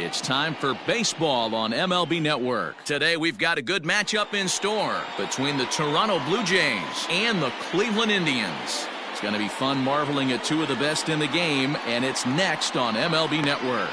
It's time for baseball on MLB Network. Today we've got a good matchup in store between the Toronto Blue Jays and the Cleveland Indians. It's going to be fun marveling at two of the best in the game, and it's next on MLB Network.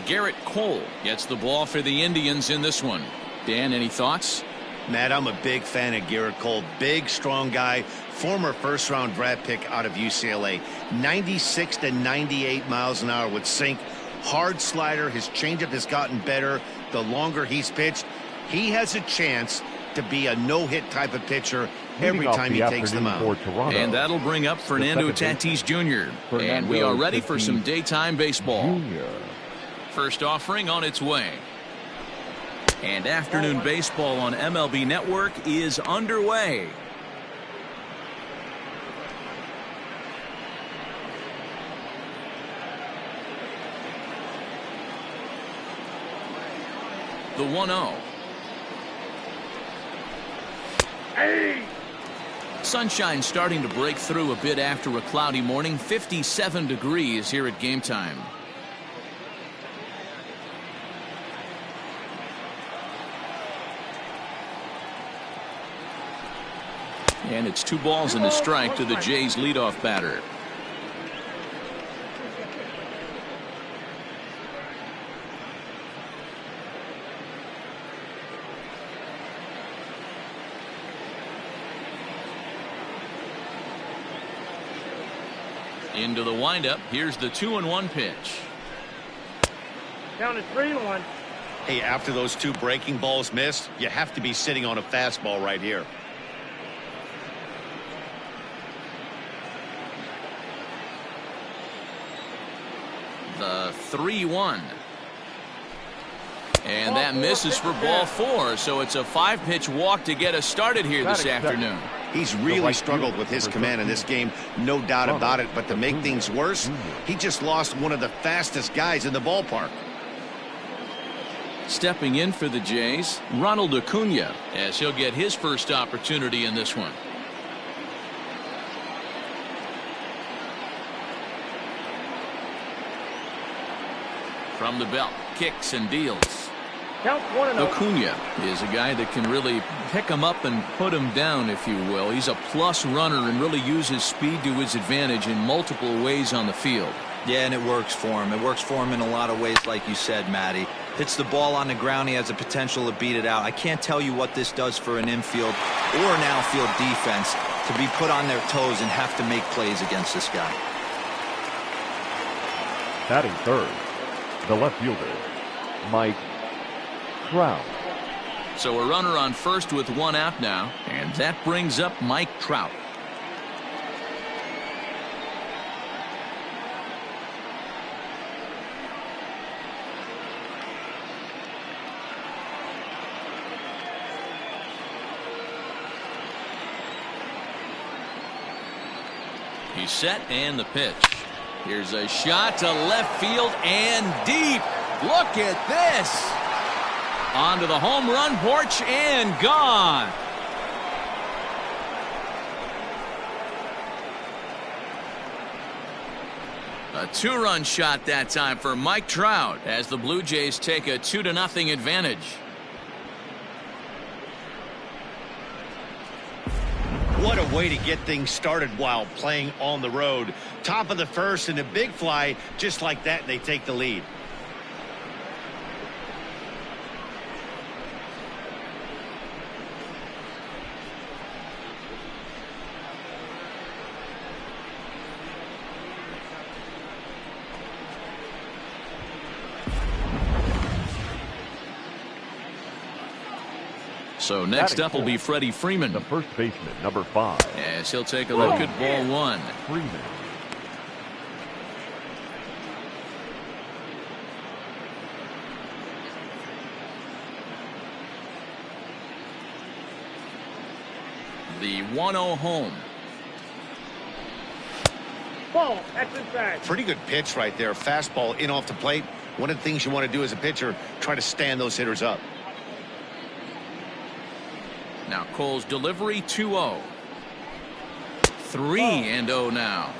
Garrett Cole gets the ball for the Indians in this one. Dan, any thoughts? Matt, I'm a big fan of Garrett Cole. Big, strong guy. Former first-round draft pick out of UCLA. 96 to 98 miles an hour with sink. Hard slider. His changeup has gotten better the longer he's pitched. He has a chance to be a no-hit type of pitcher every time he takes them out. And that'll bring up Fernando Tatis Jr. And we are ready for some daytime baseball. First offering on its way. And afternoon baseball on MLB Network is underway. The 1-0. Hey! Sunshine starting to break through a bit after a cloudy morning. 57 degrees here at game time. And it's 2 balls and a strike to the Jays leadoff batter. Into the windup. Here's the 2-1 pitch. Down to 3-1. Hey, after those 2 breaking balls missed, you have to be sitting on a fastball right here. The 3-1. And that misses for ball 4, so it's a 5-pitch walk to get us started here this afternoon. He's really struggled with his command in this game, no doubt about it. But to make things worse, he just lost one of the fastest guys in the ballpark. Stepping in for the Jays, Ronald Acuna, as he'll get his first opportunity in this one. From the belt, kicks and deals. Acuna is a guy that can really pick him up and put him down, if you will. He's a plus runner and really uses speed to his advantage in multiple ways on the field. Yeah, and it works for him. It works for him in a lot of ways, like you said, Matty. Hits the ball on the ground. He has the potential to beat it out. I can't tell you what this does for an infield or an outfield defense to be put on their toes and have to make plays against this guy. Batting third, the left fielder, Mike Trout. So a runner on first with 1 out now, and that brings up Mike Trout. He's set, and the pitch. Here's a shot to left field and deep. Look at this. Onto the home run porch and gone. A 2-run shot that time for Mike Trout as the Blue Jays take a 2-0 advantage. What a way to get things started while playing on the road. Top of the first and a big fly, just like that, and they take the lead. So next up will be Freddie Freeman, the first baseman, number 5. as he'll take a look at ball 1. Freeman. The 1-0 home. Ball, that's inside. Pretty good pitch right there. Fastball in off the plate. One of the things you want to do as a pitcher, try to stand those hitters up. Now Cole's delivery 2-0. 3-0 now.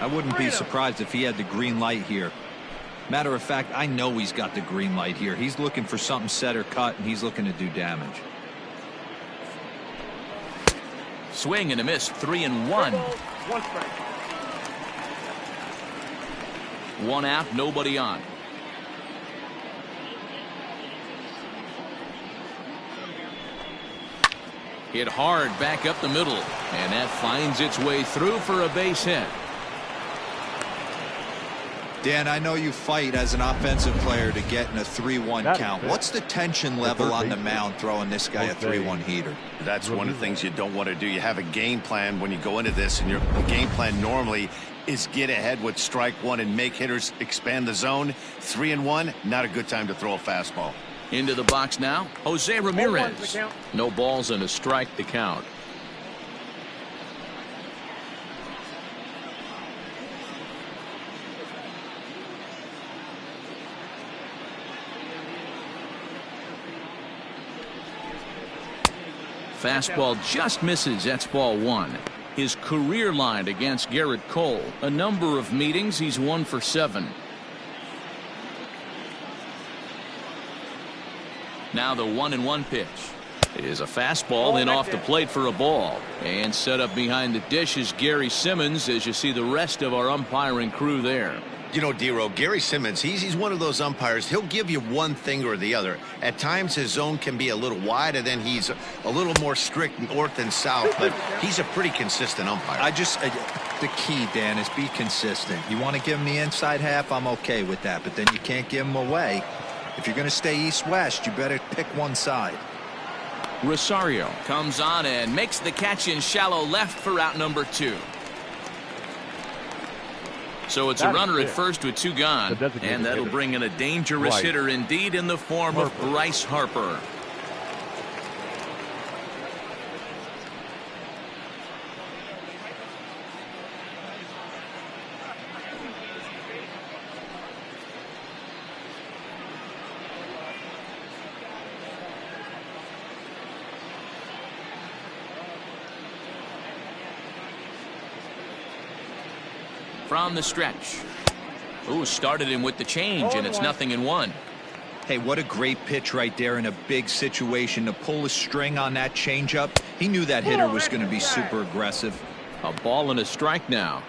I wouldn't be surprised if he had the green light here. Matter of fact, I know he's got the green light here. He's looking for something set or cut, and he's looking to do damage. Swing and a miss. 3-1. One strike. One out, nobody on. Hit hard back up the middle, and that finds its way through for a base hit. Dan, I know you fight as an offensive player to get in a 3-1 count. What's the tension level on the mound throwing this guy a 3-1 heater? That's one of the things you don't want to do. You have a game plan when you go into this, and your game plan normally is get ahead with strike one and make hitters expand the zone. 3-1, not a good time to throw a fastball. Into the box now, Jose Ramirez. No balls and a strike to count. Fastball just misses. That's ball one. His career line against Garrett Cole. A number of meetings. He's 1 for 7. Now the 1-1 pitch is a fastball in off the plate for a ball. And set up behind the dish is Gary Simmons, as you see the rest of our umpiring crew there. You know, Dero, Gary Simmons, he's one of those umpires. He'll give you one thing or the other. At times his zone can be a little wide, and then he's a little more strict north and south, but he's a pretty consistent umpire. The key, Dan, is be consistent. You want to give him the inside half, I'm okay with that, but then you can't give him away. If you're going to stay east-west, you better pick one side. Rosario comes on and makes the catch in shallow left for out number 2. So it's a runner at first with 2 gone, and that'll bring in a dangerous hitter indeed in the form of Bryce Harper. From the stretch. Ooh, started him with the change, and it's 0-1. Hey, what a great pitch right there in a big situation to pull a string on that changeup. He knew that hitter was going to be super aggressive. A ball and a strike now.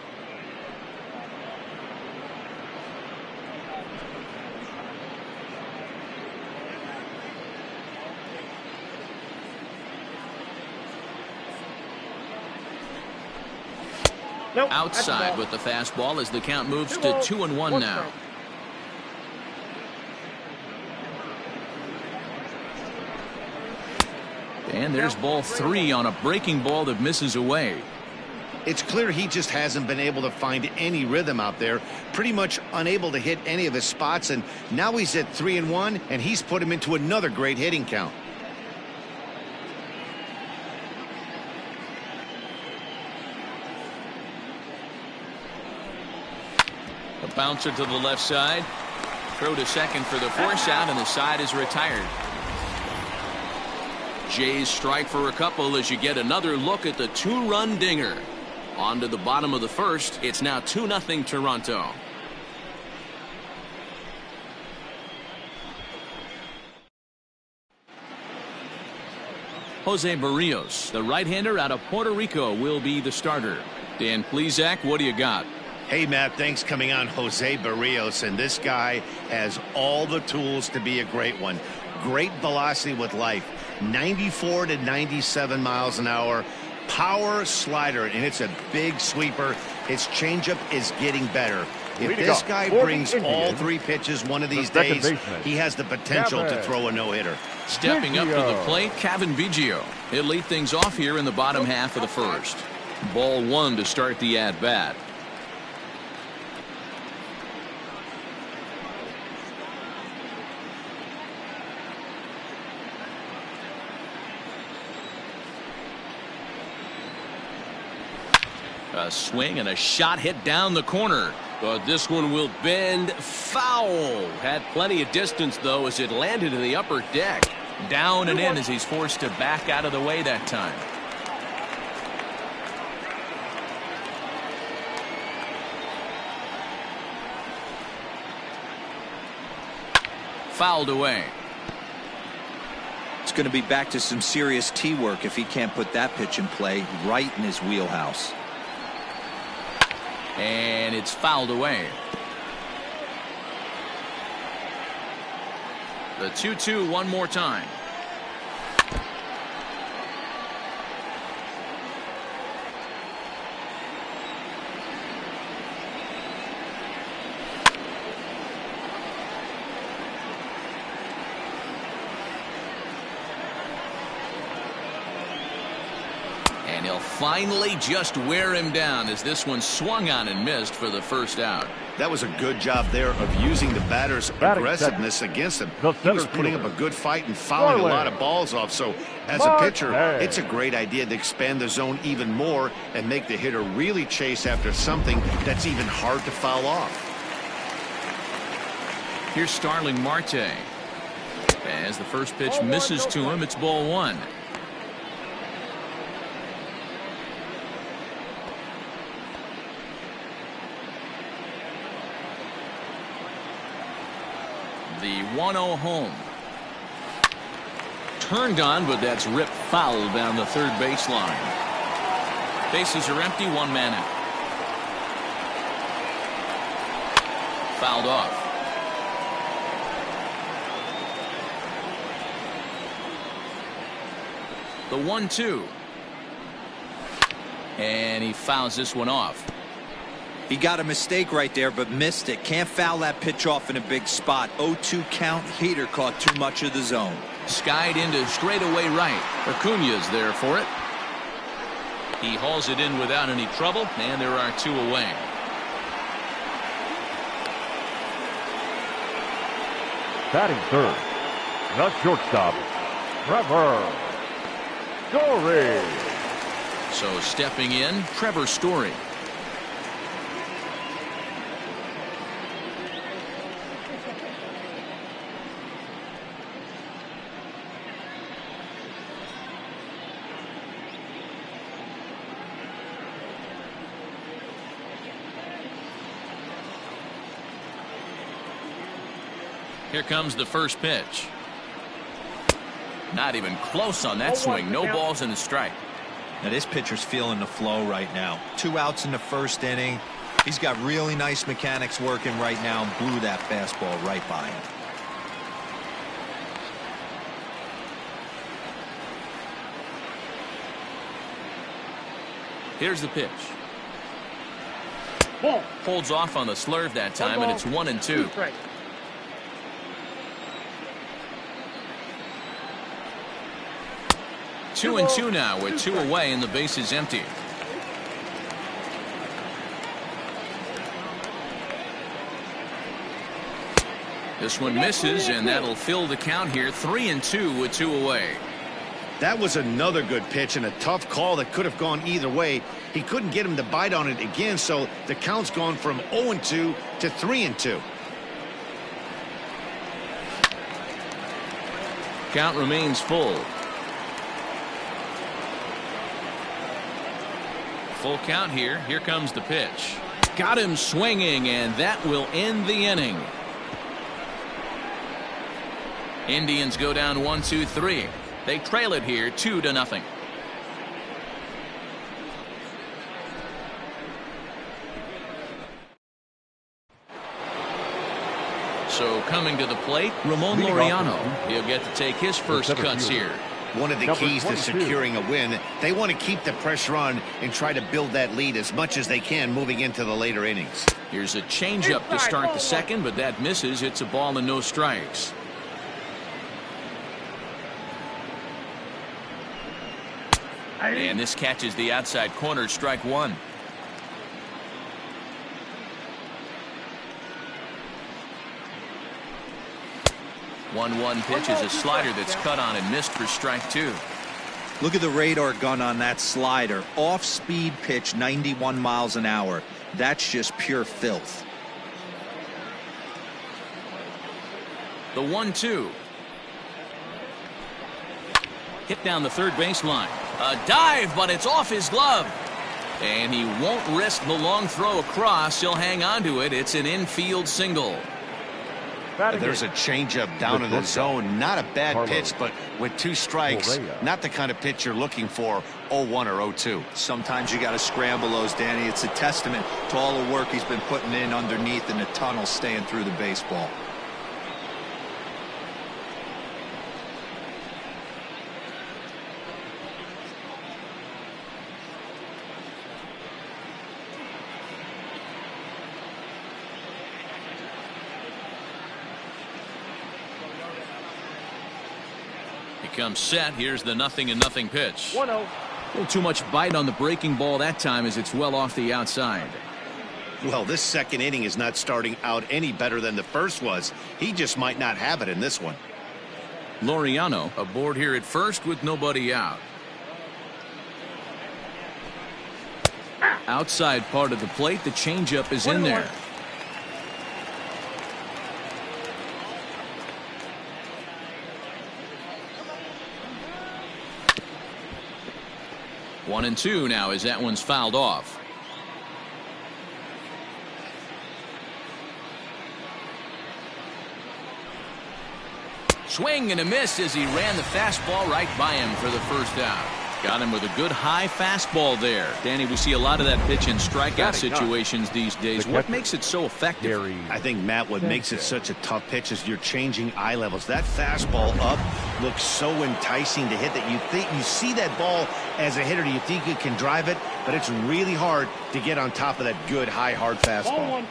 Outside with the fastball as the count moves to 2-1 now. And there's ball 3 on a breaking ball that misses away. It's clear he just hasn't been able to find any rhythm out there. Pretty much unable to hit any of his spots, and now he's at 3-1, and he's put him into another great hitting count. A bouncer to the left side. Throw to second for the force out, and the side is retired. Jays strike for a couple as you get another look at the 2-run dinger. On to the bottom of the first. It's now 2-0 Toronto. Jose Barrios, the right-hander out of Puerto Rico, will be the starter. Dan Plesac, what do you got? Hey, Matt, thanks coming on Jose Barrios, and this guy has all the tools to be a great one. Great velocity with life, 94 to 97 miles an hour, power slider, and it's a big sweeper. His changeup is getting better. If this guy brings all 3 pitches one of these days, he has the potential to throw a no-hitter. Stepping up to the plate, Kevin Biggio. He'll lead things off here in the bottom half of the first. Ball 1 to start the at-bat. A swing and a shot hit down the corner, but this one will bend foul. Had plenty of distance though as it landed in the upper deck. Down and in as he's forced to back out of the way that time. Fouled away. It's going to be back to some serious tee work if he can't put that pitch in play right in his wheelhouse. And it's fouled away. The 2-2 one more time. And he'll finally just wear him down as this one swung on and missed for the first out. That was a good job there of using the batter's aggressiveness against him. He was putting up a good fight and fouling a lot of balls off. So as a pitcher, it's a great idea to expand the zone even more and make the hitter really chase after something that's even hard to foul off. Here's Starling Marte. As the first pitch misses to him, it's ball one. The 1-0 home. Turned on, but that's ripped foul down the third baseline. Bases are empty, one man out. Fouled off. The 1-2. And he fouls this one off. He got a mistake right there, but missed it. Can't foul that pitch off in a big spot. 0-2 count. Hader caught too much of the zone. Skied into straightaway right. Acuña's there for it. He hauls it in without any trouble, and there are two away. Batting third, the shortstop, Trevor Story. So stepping in, Trevor Story. Here comes the first pitch. Not even close on that swing. No balls and a strike. Now this pitcher's feeling the flow right now. 2 outs in the first inning. He's got really nice mechanics working right now and blew that fastball right by him. Here's the pitch. Holds off on the slurve that time, and it's 1-2. 2-2 now with 2 away and the base is empty. This one misses, and that'll fill the count here. 3-2 with 2 away. That was another good pitch and a tough call that could have gone either way. He couldn't get him to bite on it again, so the count's gone from 0-2 to 3-2. Count remains full. Full count here. Here comes the pitch. Got him swinging, and that will end the inning. Indians go down 1-2-3. They trail it here 2-0. So coming to the plate, Ramon Laureano. He'll get to take his first cuts here. One of the keys to securing a win, they want to keep the pressure on and try to build that lead as much as they can moving into the later innings. Here's a changeup to start the second, but that misses. It's a ball and no strikes. And this catches the outside corner, strike one. One pitch is a slider that's cut on and missed for strike two. Look at the radar gun on that slider. Off speed pitch, 91 miles an hour. That's just pure filth. The 1-2. Hit down the third baseline. A dive, but it's off his glove. And he won't risk the long throw across. He'll hang on to it. It's an infield single. There's a changeup down in the zone. Not a bad pitch, but with 2 strikes, not the kind of pitch you're looking for 0-1 or 0-2. Sometimes you got to scramble those, Danny. It's a testament to all the work he's been putting in underneath in the tunnel, staying through the baseball. Comes set. Here's the 0-0 pitch. 1-0. A little too much bite on the breaking ball that time as it's well off the outside. Well, this second inning is not starting out any better than the first was. He just might not have it in this one. Laureano aboard here at first with nobody out. Outside part of the plate. The changeup is in there. 1-2 now as that one's fouled off. Swing and a miss as he ran the fastball right by him for the first out. Got him with a good high fastball there. Danny, we see a lot of that pitch in strikeout situations these days. What makes it so effective? I think, Matt, what makes it such a tough pitch is you're changing eye levels. That fastball up looks so enticing to hit that you see that ball as a hitter, you think you can drive it, but it's really hard to get on top of that good high hard fastball.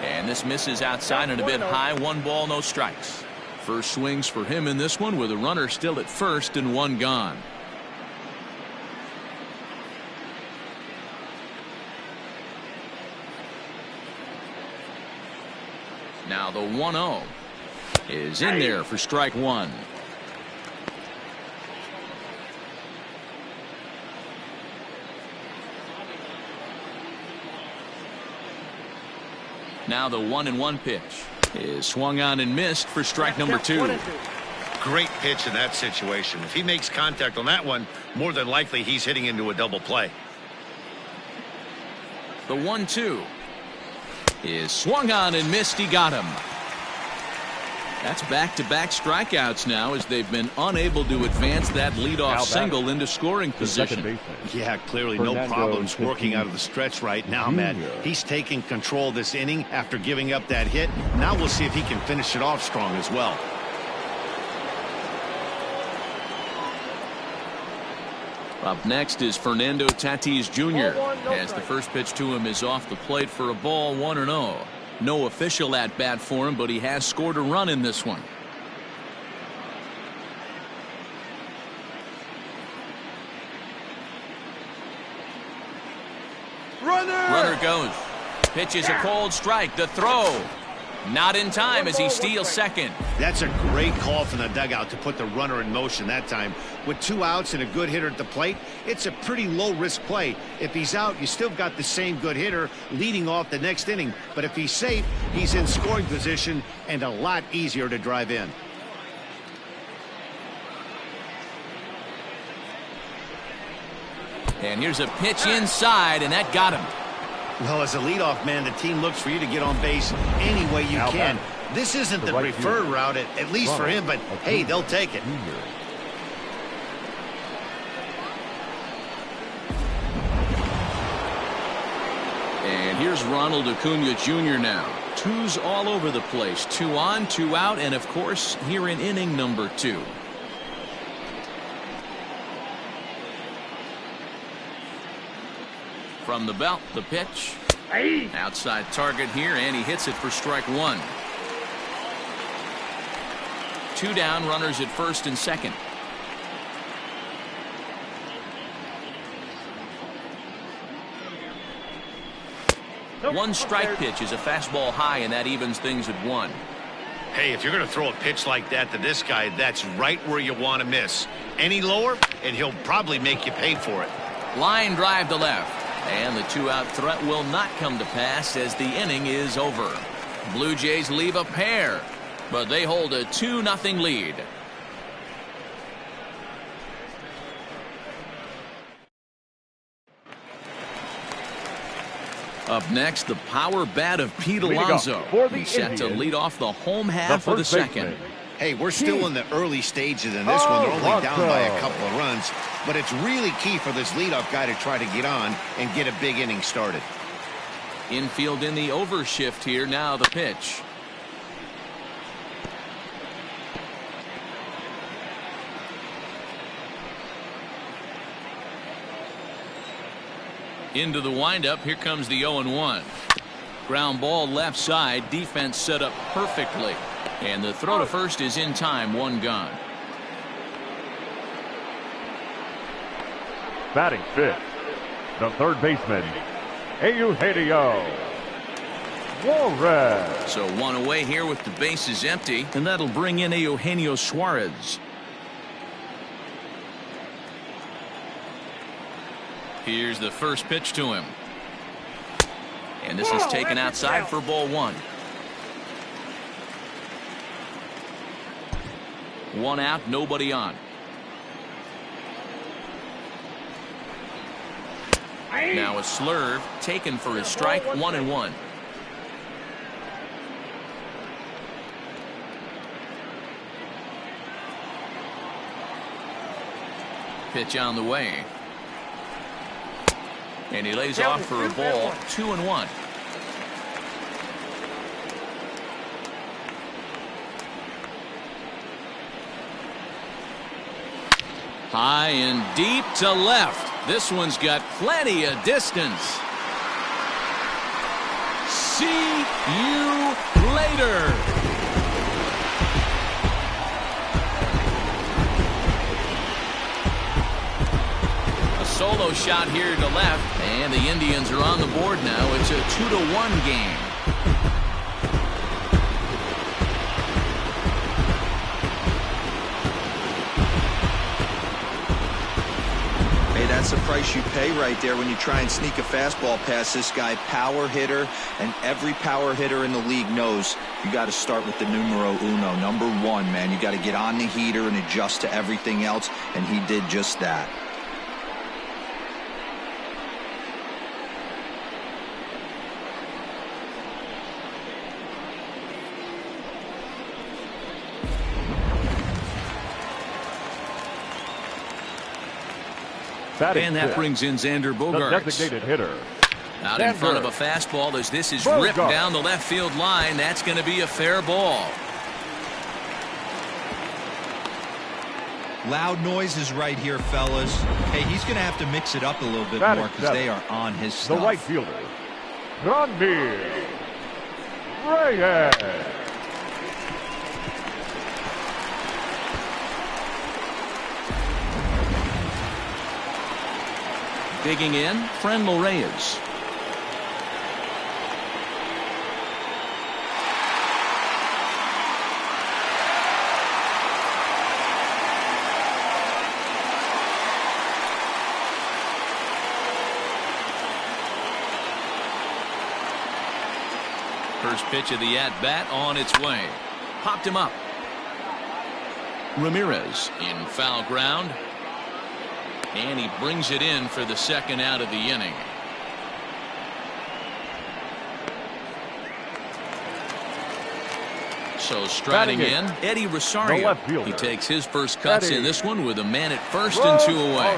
And this misses outside and a bit high. 1 ball, no strikes. First swings for him in this one with a runner still at first and 1 gone. Now the 1-0 is in there for strike 1. Now the 1-1 pitch is swung on and missed for strike number 2. Great pitch in that situation. If he makes contact on that one, more than likely he's hitting into a double play. The 1-2 is swung on and missed. He got him. That's back-to-back strikeouts now as they've been unable to advance that leadoff single into scoring position. Yeah, clearly no problems working out of the stretch right now, Matt. He's taking control this inning after giving up that hit. Now we'll see if he can finish it off strong as well. Up next is Fernando Tatis Jr. as the first pitch to him is off the plate for a ball. 1-0. No official at bat for him, but he has scored a run in this one. Runner goes. Pitch is a cold strike. The throw. Not in time as he steals second. That's a great call from the dugout to put the runner in motion that time. With 2 outs and a good hitter at the plate, it's a pretty low-risk play. If he's out, you still got the same good hitter leading off the next inning. But if he's safe, he's in scoring position and a lot easier to drive in. And here's a pitch inside, and that got him. Well, as a leadoff man, the team looks for you to get on base any way you can. This isn't the preferred route, at least for him, but hey, they'll take it. And here's Ronald Acuna Jr. now. 2s all over the place. 2 on, 2 out, and of course, here in inning number 2. From the belt, the pitch. Outside target here, and he hits it for strike 1. 2 down, runners at first and second. One strike pitch is a fastball high, and that evens things at 1. Hey, if you're going to throw a pitch like that to this guy, that's right where you want to miss. Any lower, and he'll probably make you pay for it. Line drive to left. And the 2-out threat will not come to pass as the inning is over. Blue Jays leave a pair, but they hold a 2-0 lead. Up next, the power bat of Pete Alonso. He's set to lead off the home half of the second. Hey, we're still in the early stages in this one. They're only down by a couple of runs, but it's really key for this leadoff guy to try to get on and get a big inning started. Infield in the overshift here. Now the pitch. Into the windup. Here comes the 0-1. Ground ball left side. Defense set up perfectly. And the throw to first is in time. One gone. Batting fifth, the third baseman, Eugenio Suarez. So one away here with the bases empty. And that'll bring in Eugenio Suarez. Here's the first pitch to him. And this is taken outside for ball one. One out, nobody on. Now a slurve taken for his strike. 1-1. Pitch on the way. And he lays off for a ball. 2-1. High and deep to left. This one's got plenty of distance. See you later. A solo shot here to left, and the Indians are on the board now. It's a 2-1 game. That's the price you pay right there when you try and sneak a fastball past this guy. Power hitter, and every power hitter in the league knows you got to start with the numero uno, number one, man. You got to get on the heater and adjust to everything else, and he did just that. And that brings in Xander Bogaerts. The designated hitter. Out in front of a fastball as this is ripped down the left field line. That's going to be a fair ball. Loud noises right here, fellas. Hey, he's going to have to mix it up a little bit more because they are on his stuff. The right fielder, Javi Reyes. Digging in, Friendly Reyes. First pitch of the at-bat on its way. Popped him up. Ramirez in foul ground. And he brings it in for the second out of the inning. So striding in, Eddie Rosario. He takes his first cuts in this one with a man at first and 2 away.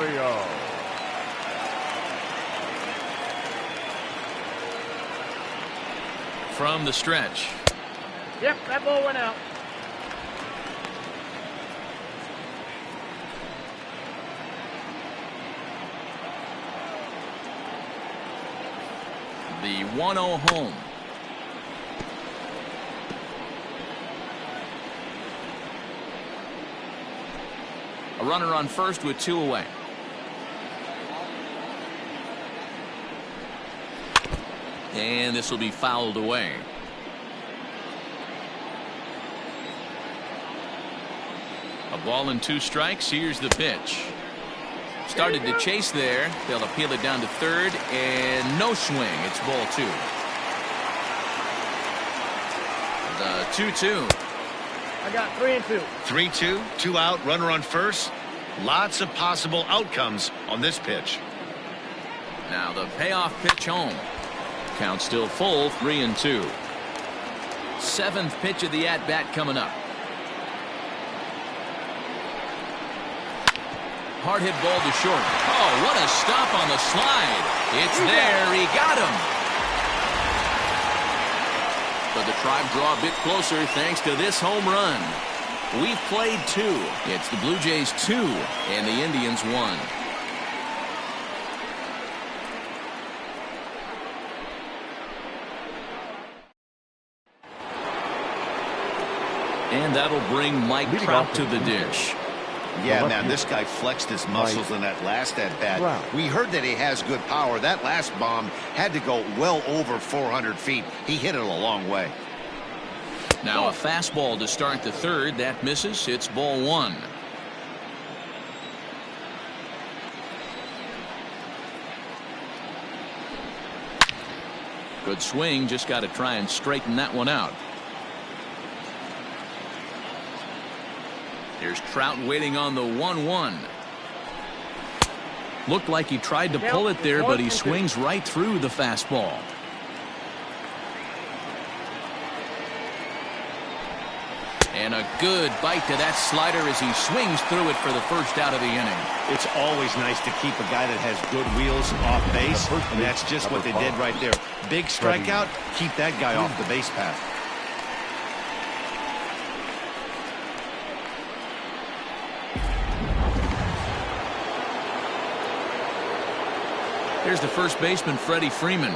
From the stretch. Yep, that ball went out. The 1-0 home. A runner on first with 2 away. And this will be fouled away. A ball and 2 strikes. Here's the pitch. Started to chase there. They'll appeal it down to third, and no swing. It's ball 2. The 2-2. I got 3 and 2. 3-2, 2 out, runner on first. Lots of possible outcomes on this pitch. Now the payoff pitch home. Count still full, 3-2. Seventh pitch of the at-bat coming up. Hard hit ball to short. Oh, what a stop on the slide. It's there. He got him. But the Tribe draw a bit closer thanks to this home run. We've played 2. It's the Blue Jays 2 and the Indians 1. And that'll bring Mike Trout to the dish. Yeah, man, this guy flexed his muscles in that last at-bat. We heard that he has good power. That last bomb had to go well over 400 feet. He hit it a long way. Now a fastball to start the third. That misses. It's ball 1. Good swing. Just got to try and straighten that one out. Here's Trout waiting on the 1-1. Looked like he tried to pull it there, but he swings right through the fastball. And a good bite to that slider as he swings through it for the first out of the inning. It's always nice to keep a guy that has good wheels off base, and that's just what they did right there. Big strikeout, keep that guy off the base path. Here's the first baseman, Freddie Freeman.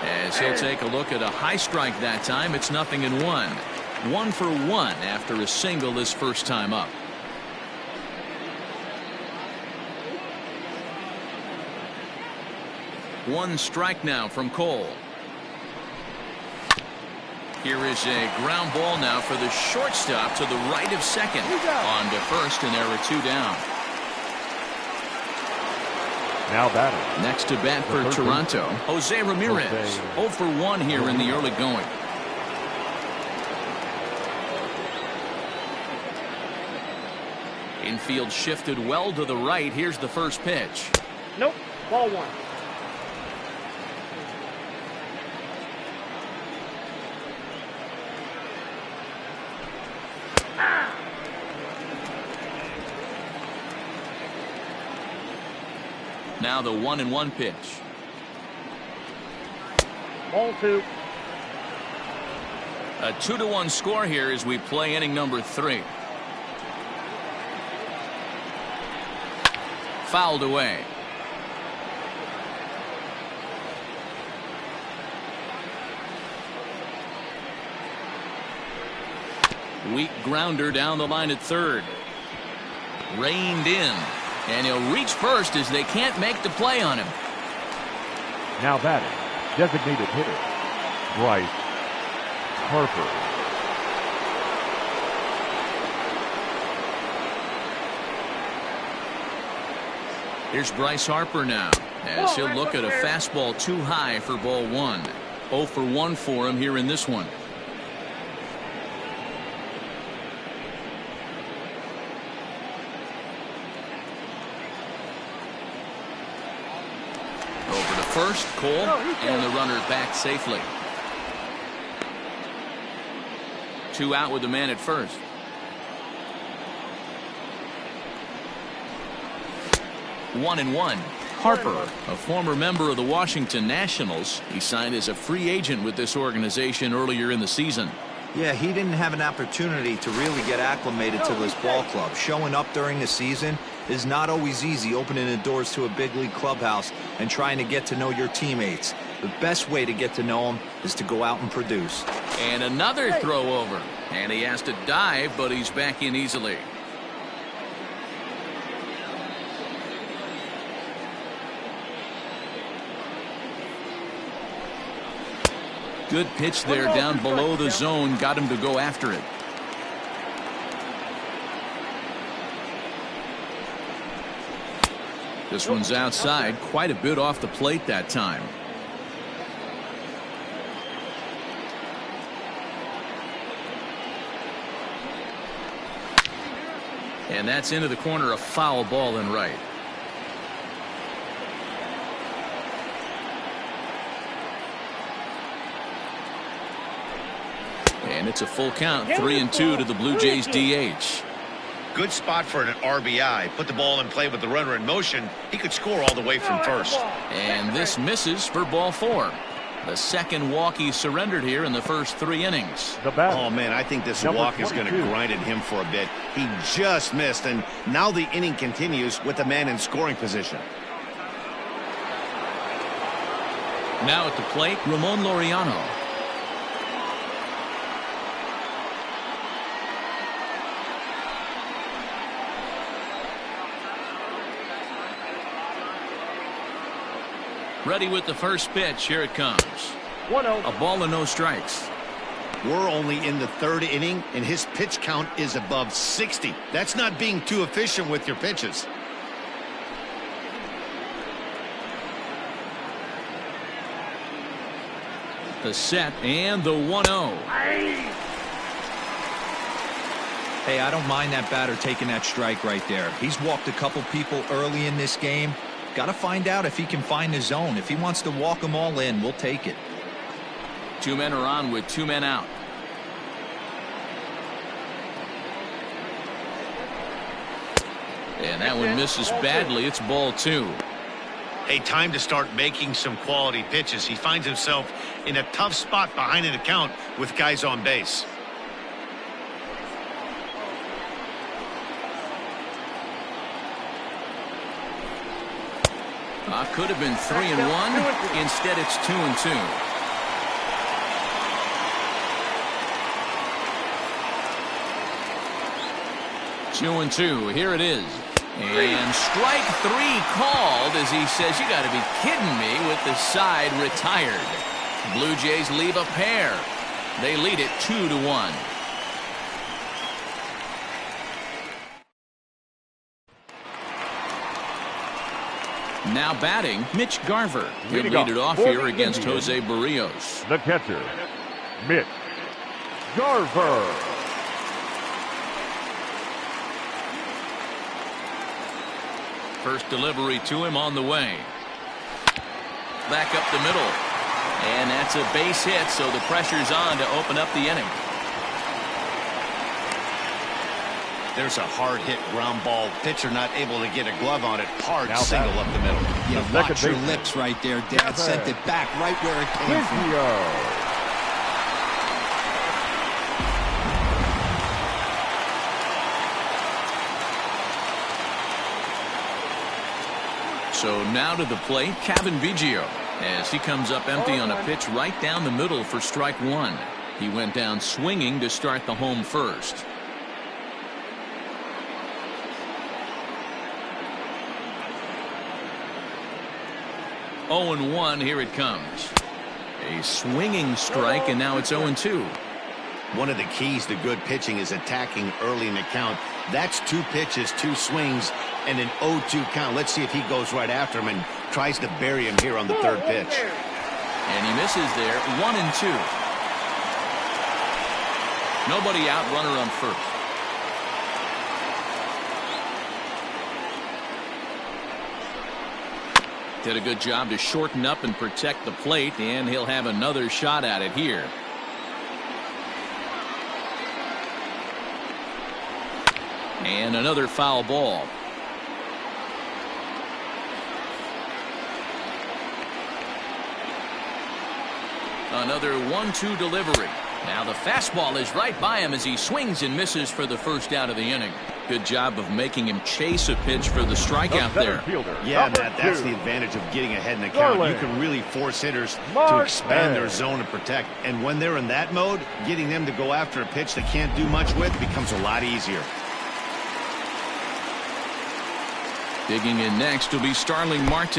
As he'll take a look at a high strike that time, it's 0-1. 1 for 1 after a single his first time up. One strike now from Cole. Here is a ground ball now for the shortstop to the right of second. On to first, and there are 2 down. Now batting. Next to bat for Toronto, Jose Ramirez. 0 for 1 here in the early going. Infield shifted well to the right. Here's the first pitch. Nope. Ball 1. Now the 1-1 pitch. Ball 2. A 2-1 score here as we play inning number 3. Fouled away. Weak grounder down the line at third. Reined in. And he'll reach first as they can't make the play on him. Now batting, designated hitter, Bryce Harper. Here's Bryce Harper now, as he'll look at a fastball too high for ball 1. 0 for 1 for him here in this one. First, Cole, and the runner back safely. 2 out with the man at first. One and one. Harper, a former member of the Washington Nationals. He signed as a free agent with this organization earlier in the season. Yeah, he didn't have an opportunity to really get acclimated to this ball club. Showing up during the season is not always easy, opening the doors to a big league clubhouse and trying to get to know your teammates. The best way to get to know them is to go out and produce. And another throw over. And he has to dive, but he's back in easily. Good pitch there down below the zone. Got him to go after it. This one's outside. Quite a bit off the plate that time. And that's into the corner, a foul ball and right. And it's a full count, 3-2 to the Blue Jays DH. Good spot for an RBI. Put the ball in play with the runner in motion. He could score all the way from first. And this misses for ball 4. The second walk he surrendered here in the first 3 innings. Oh, man, I think this walk is going to grind at him for a bit. He just missed, and now the inning continues with the man in scoring position. Now at the plate, Ramon Laureano. Ready with the first pitch. Here it comes. 1-0. A ball and no strikes. We're only in the 3rd inning, and his pitch count is above 60. That's not being too efficient with your pitches. The set and the 1-0. Hey, I don't mind that batter taking that strike right there. He's walked a couple people early in this game. Got to find out if he can find his zone. If he wants to walk them all in, we'll take it. 2 men are on with 2 men out. And that one misses badly. It's ball 2. Hey, time to start making some quality pitches. He finds himself in a tough spot behind an account with guys on base. Could have been 3-1. Instead, it's 2-2. Two and 2. Here it is. And strike 3 called as he says, you got to be kidding me, with the side retired. Blue Jays leave a pair. They lead it 2-1. Now batting, Mitch Garver. He'll lead it off here against Jose Barrios. The catcher, Mitch Garver. First delivery to him on the way. Back up the middle. And that's a base hit, so the pressure's on to open up the inning. There's a hard hit ground ball. Pitcher not able to get a glove on it. Hard single up the middle. Yeah, watch your lips right there, Dad. Sent it back right where it came from. So now to the plate, Kevin Biggio, as he comes up empty on a pitch right down the middle for strike 1. He went down swinging to start the home first. Oh and 1. Here it comes. A swinging strike, and now it's 0-2. One of the keys to good pitching is attacking early in the count. That's 2 pitches, 2 swings, and an 0-2 count. Let's see if he goes right after him and tries to bury him here on the 3rd pitch. And he misses there. 1-2. Nobody out, runner on first. Did a good job to shorten up and protect the plate, and he'll have another shot at it here. And another foul ball. Another 1-2 delivery. Now the fastball is right by him as he swings and misses for the first out of the inning. Good job of making him chase a pitch for the strikeout there. Yeah, Matt, that's the advantage of getting ahead in the count. You can really force hitters to expand their zone and protect. And when they're in that mode, getting them to go after a pitch they can't do much with becomes a lot easier. Digging in next will be Starling Marte.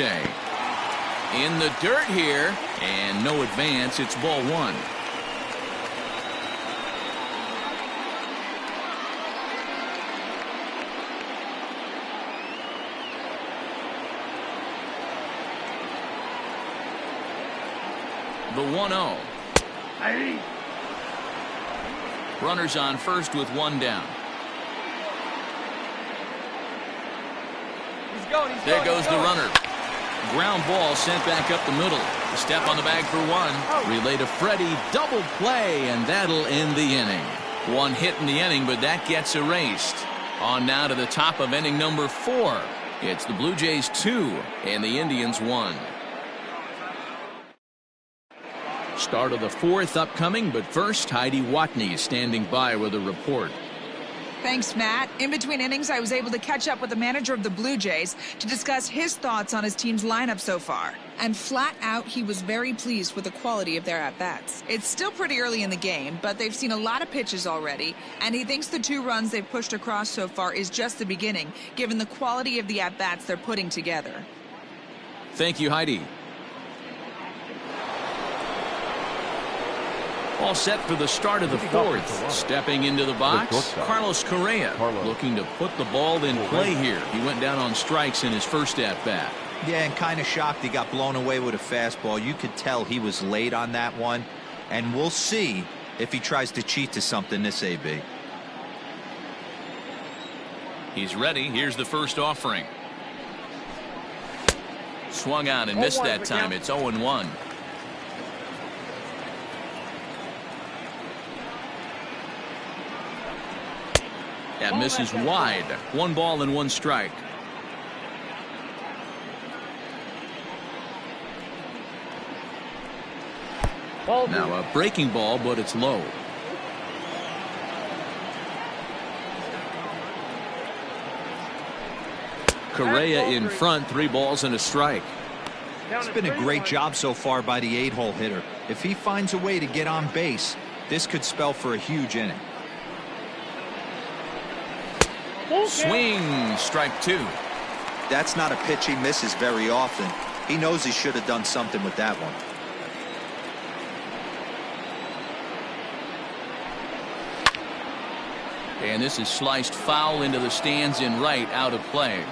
In the dirt here, and no advance. It's ball 1. The 1-0. Runners on first with 1 down. There goes the runner. Ground ball sent back up the middle. Step on the bag for one. Relay to Freddie. Double play, and that'll end the inning. One hit in the inning, but that gets erased. On now to the top of inning number 4. It's the Blue Jays 2 and the Indians 1. Start of the 4th upcoming, but first, Heidi Watney is standing by with a report. Thanks, Matt. In between innings, I was able to catch up with the manager of the Blue Jays to discuss his thoughts on his team's lineup so far. And flat out, he was very pleased with the quality of their at-bats. It's still pretty early in the game, but they've seen a lot of pitches already, and he thinks the 2 runs they've pushed across so far is just the beginning, given the quality of the at-bats they're putting together. Thank you, Heidi. All set for the start of the 4th. Stepping into the box, Carlos Correa, looking to put the ball in play here. He went down on strikes in his first at-bat. Yeah, and kind of shocked he got blown away with a fastball. You could tell he was late on that one, and we'll see if he tries to cheat to something this AB. He's ready. Here's the first offering. Swung on and missed that time. It's 0-1. That misses wide. 1 ball and 1 strike. Now a breaking ball, but it's low. Correa in front, 3 balls and a strike. It's been a great job so far by the 8-hole hitter. If he finds a way to get on base, this could spell for a huge inning. Swing, strike 2. That's not a pitch he misses very often. He knows he should have done something with that one. And this is sliced foul into the stands in right, out of play.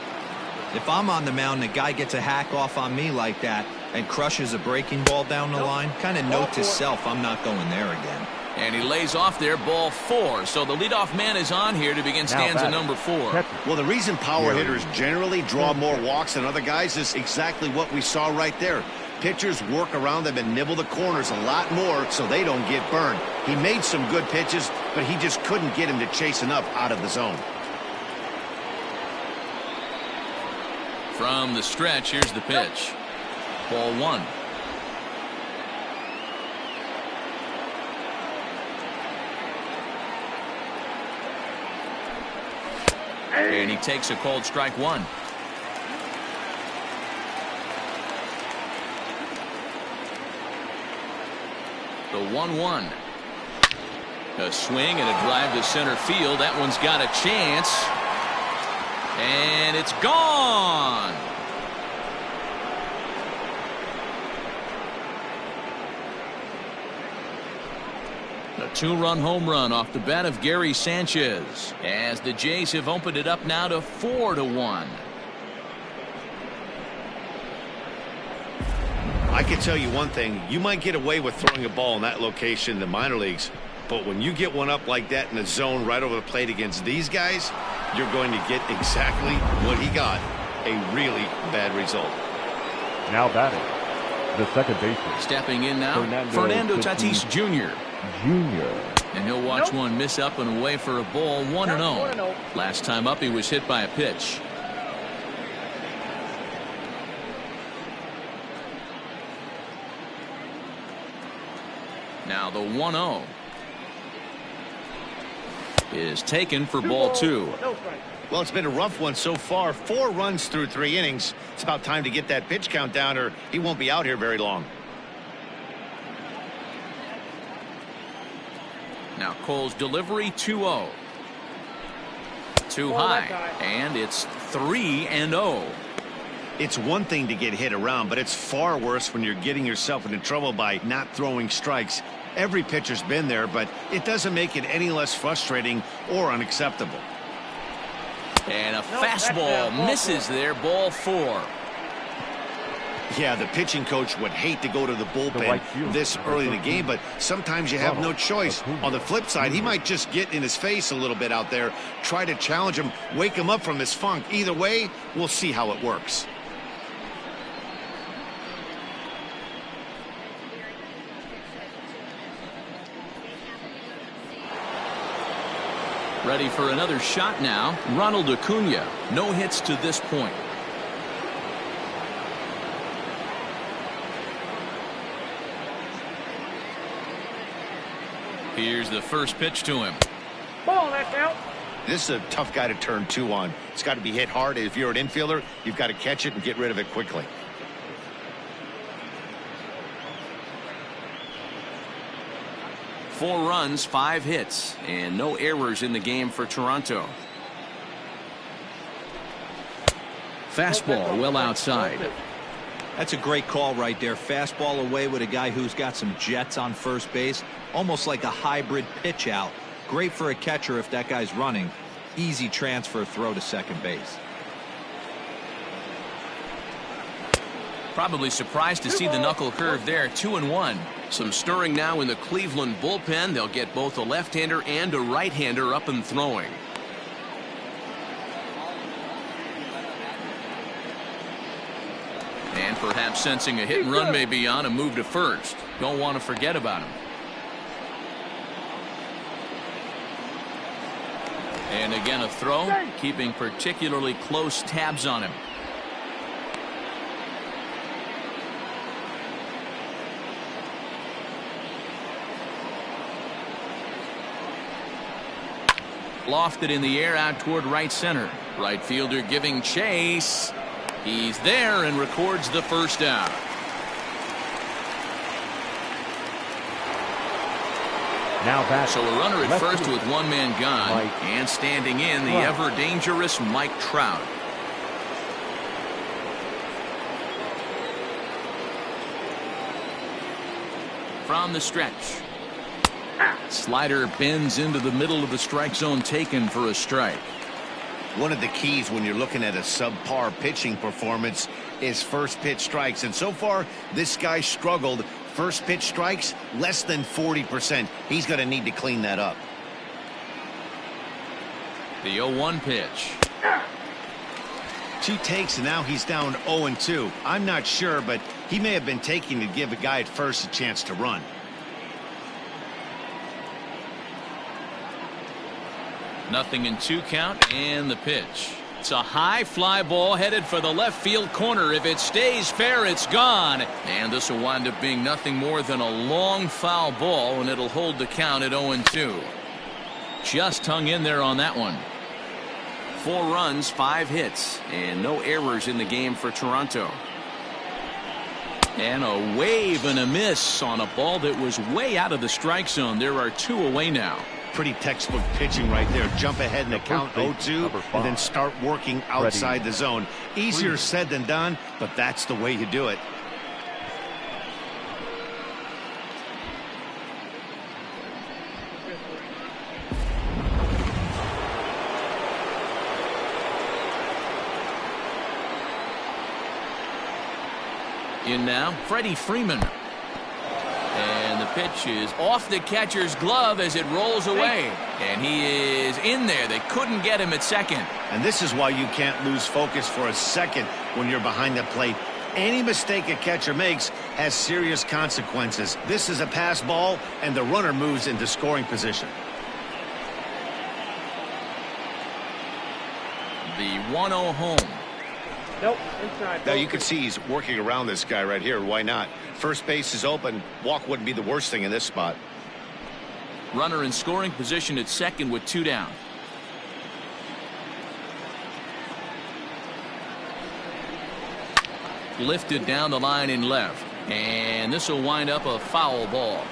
If I'm on the mound, the guy gets a hack off on me like that and crushes a breaking ball down the line, kind of note to self, I'm not going there again. And he lays off there, ball 4. So the leadoff man is on here to begin stanza number 4. Well, the reason power hitters generally draw more walks than other guys is exactly what we saw right there. Pitchers work around them and nibble the corners a lot more so they don't get burned. He made some good pitches, but he just couldn't get him to chase enough out of the zone. From the stretch, here's the pitch. Ball 1. And he takes a called strike 1. The 1-1. A swing and a drive to center field. That one's got a chance. And it's gone. A 2-run home run off the bat of Gary Sanchez, as the Jays have opened it up now to 4-1. I can tell you one thing. You might get away with throwing a ball in that location in the minor leagues, but when you get one up like that in the zone right over the plate against these guys, you're going to get exactly what he got, a really bad result. Now batting, the second baseman. Stepping in now, Fernando Tatis Jr. And he'll watch one miss up and away for a ball. 1-0. Last time up, he was hit by a pitch. Now the 1-0 is taken for ball 2. Well, it's been a rough one so far. 4 runs through 3 innings. It's about time to get that pitch count down, or he won't be out here very long. Now Cole's delivery, 2-0. Too high, and it's 3-0. It's one thing to get hit around, but it's far worse when you're getting yourself into trouble by not throwing strikes. Every pitcher's been there, but it doesn't make it any less frustrating or unacceptable. And a fastball misses there, ball 4. Yeah, the pitching coach would hate to go to the bullpen this early in the game, but sometimes you have no choice. On the flip side, he might just get in his face a little bit out there, try to challenge him, wake him up from his funk. Either way, we'll see how it works. Ready for another shot now. Ronald Acuna. No hits to this point. Here's the first pitch to him. Ball, that's out. This is a tough guy to turn 2 on. It's got to be hit hard. If you're an infielder, you've got to catch it and get rid of it quickly. Four runs, 5 hits, and no errors in the game for Toronto. Fastball well outside. That's a great call right there. Fastball away with a guy who's got some jets on first base. Almost like a hybrid pitch out. Great for a catcher if that guy's running. Easy transfer throw to second base. Probably surprised to see the knuckle curve there. 2-1. Some stirring now in the Cleveland bullpen. They'll get both a left-hander and a right-hander up and throwing. And perhaps sensing a hit and run may be on, a move to first. Don't want to forget about him. And again a throw, keeping particularly close tabs on him. Lofted in the air out toward right center. Right fielder giving chase. He's there and records the first out. Now back. So a runner at first with one man gone. And standing in the ever dangerous Mike Trout. From the stretch. Slider bends into the middle of the strike zone, taken for a strike. One of the keys when you're looking at a subpar pitching performance is first pitch strikes. And so far, this guy struggled. First pitch strikes, less than 40%. He's going to need to clean that up. The 0-1 pitch. 2 takes, and now he's down 0-2. I'm not sure, but he may have been taking to give a guy at first a chance to run. Nothing in 2 count, and the pitch. It's a high fly ball headed for the left field corner. If it stays fair, it's gone. And this will wind up being nothing more than a long foul ball, and it'll hold the count at 0-2. Just hung in there on that one. 4 runs, 5 hits, and no errors in the game for Toronto. And a wave and a miss on a ball that was way out of the strike zone. There are 2 away now. Pretty textbook pitching right there. Jump ahead in the count 0-2 and then start working outside the zone. Easier said than done, but that's the way you do it. In now, Freddie Freeman. And the pitch is off the catcher's glove as it rolls away. And he is in there. They couldn't get him at second. And this is why you can't lose focus for a second when you're behind the plate. Any mistake a catcher makes has serious consequences. This is a pass ball, and the runner moves into scoring position. The 1-0 home. Nope, inside. Now you can see he's working around this guy right here. Why not? First base is open. Walk wouldn't be the worst thing in this spot. Runner in scoring position at second with 2 down. Lifted down the line in left. And this will wind up a foul ball.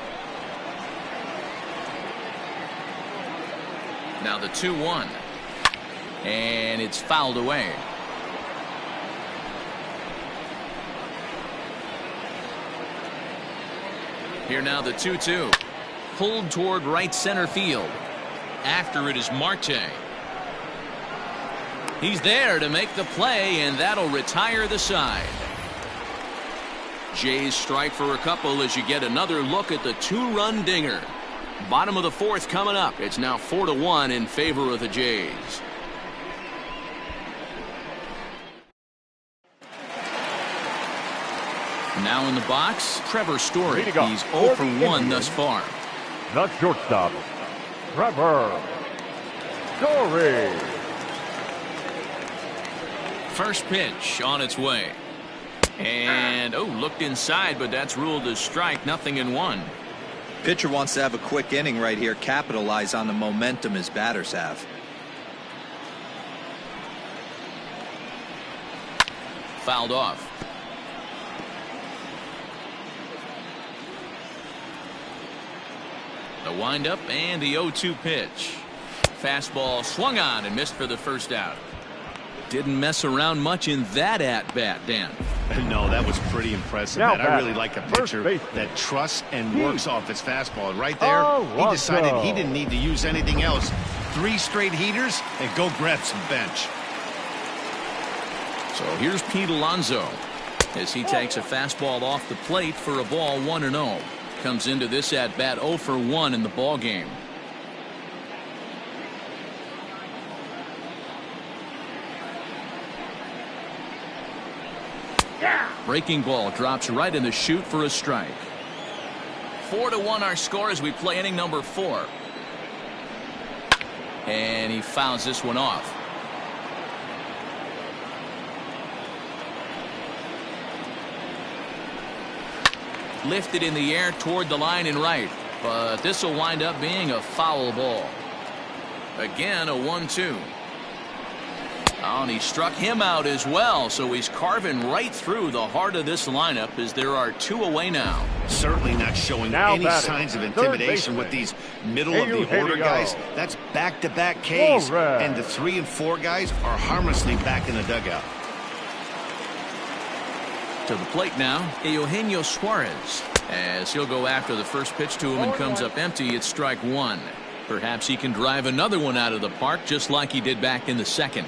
Now the 2-1. And it's fouled away. Here now the 2-2. Pulled toward right center field. After it is Marte. He's there to make the play, and that'll retire the side. Jays strike for a couple as you get another look at the 2-run dinger. Bottom of the 4th coming up. It's now 4-1 in favor of the Jays. Now in the box, Trevor Story. He's 0 for 1 thus far. The shortstop, Trevor Story. First pitch on its way. And, oh, looked inside, but that's ruled as strike. 0-1. Pitcher wants to have a quick inning right here, capitalize on the momentum his batters have. Fouled off. The windup and the 0-2 pitch. Fastball swung on and missed for the first out. Didn't mess around much in that at-bat, Dan. No, that was pretty impressive. Now I really like a pitcher that trusts and works off his fastball. Right there, he decided he didn't need to use anything else. 3 straight heaters and go grab some bench. So here's Pete Alonso as he takes a fastball off the plate for a ball 1-0. Comes into this at bat 0 for 1 in the ball game. Breaking ball drops right in the chute for a strike. 4-1 our score as we play inning number 4. And he fouls this one off. Lifted in the air toward the line and right, but this will wind up being a foul ball. Again, a 1-2. Oh, and he struck him out as well, so he's carving right through the heart of this lineup as there are 2 away now. Certainly not showing any signs of intimidation with these middle of the order guys. That's back-to-back Ks, and the 3 and 4 guys are harmlessly back in the dugout. To the plate now, Eugenio Suarez, as he'll go after the first pitch to him and comes up empty. It's strike 1. Perhaps he can drive another one out of the park just like he did back in the second.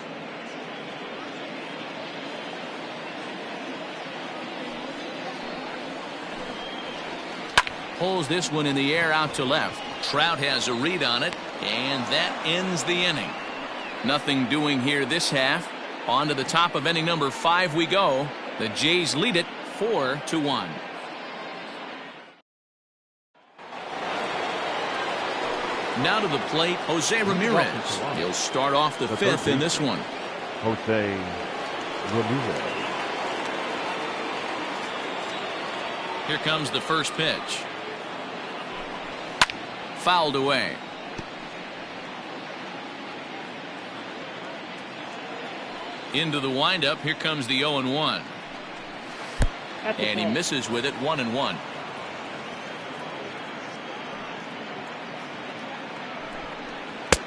Pulls this one in the air out to left. Trout has a read on it, and that ends the inning. Nothing doing here this half. On to the top of inning number 5 we go. The Jays lead it 4-1. Now to the plate, Jose Ramirez. He'll start off the 5th in this one. Jose Ramirez. Here comes the first pitch. Fouled away. Into the windup. Here comes the 0-1. And he misses with it. 1-1.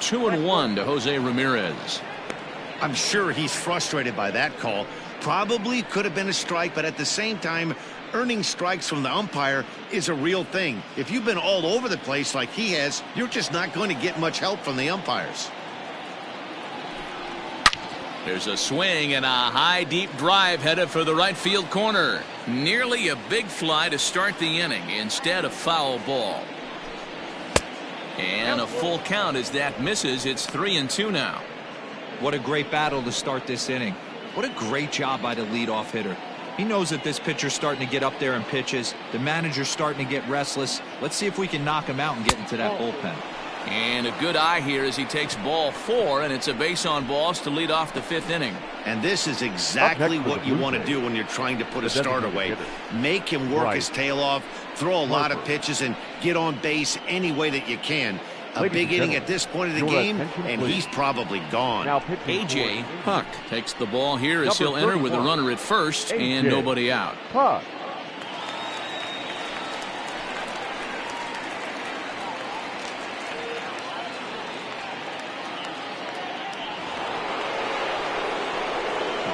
Two and 1 to Jose Ramirez. I'm sure he's frustrated by that call. Probably could have been a strike, but at the same time, earning strikes from the umpire is a real thing. If you've been all over the place like he has, you're just not going to get much help from the umpires. There's a swing and a high deep drive headed for the right field corner. Nearly a big fly to start the inning. Instead, a foul ball. And a full count as that misses. It's 3-2 now. What a great battle to start this inning. What a great job by the leadoff hitter. He knows that this pitcher's starting to get up there in pitches. The manager's starting to get restless. Let's see if we can knock him out and get into that bullpen. And a good eye here as he takes ball 4, and it's a base on balls to lead off the 5th inning. And this is exactly what you want to do when you're trying to put a start away. Make him work his tail off, throw a lot of pitches, and get on base any way that you can. A big inning at this point of the game, and he's probably gone. A.J. Huck takes the ball here as he'll enter with a runner at first and nobody out.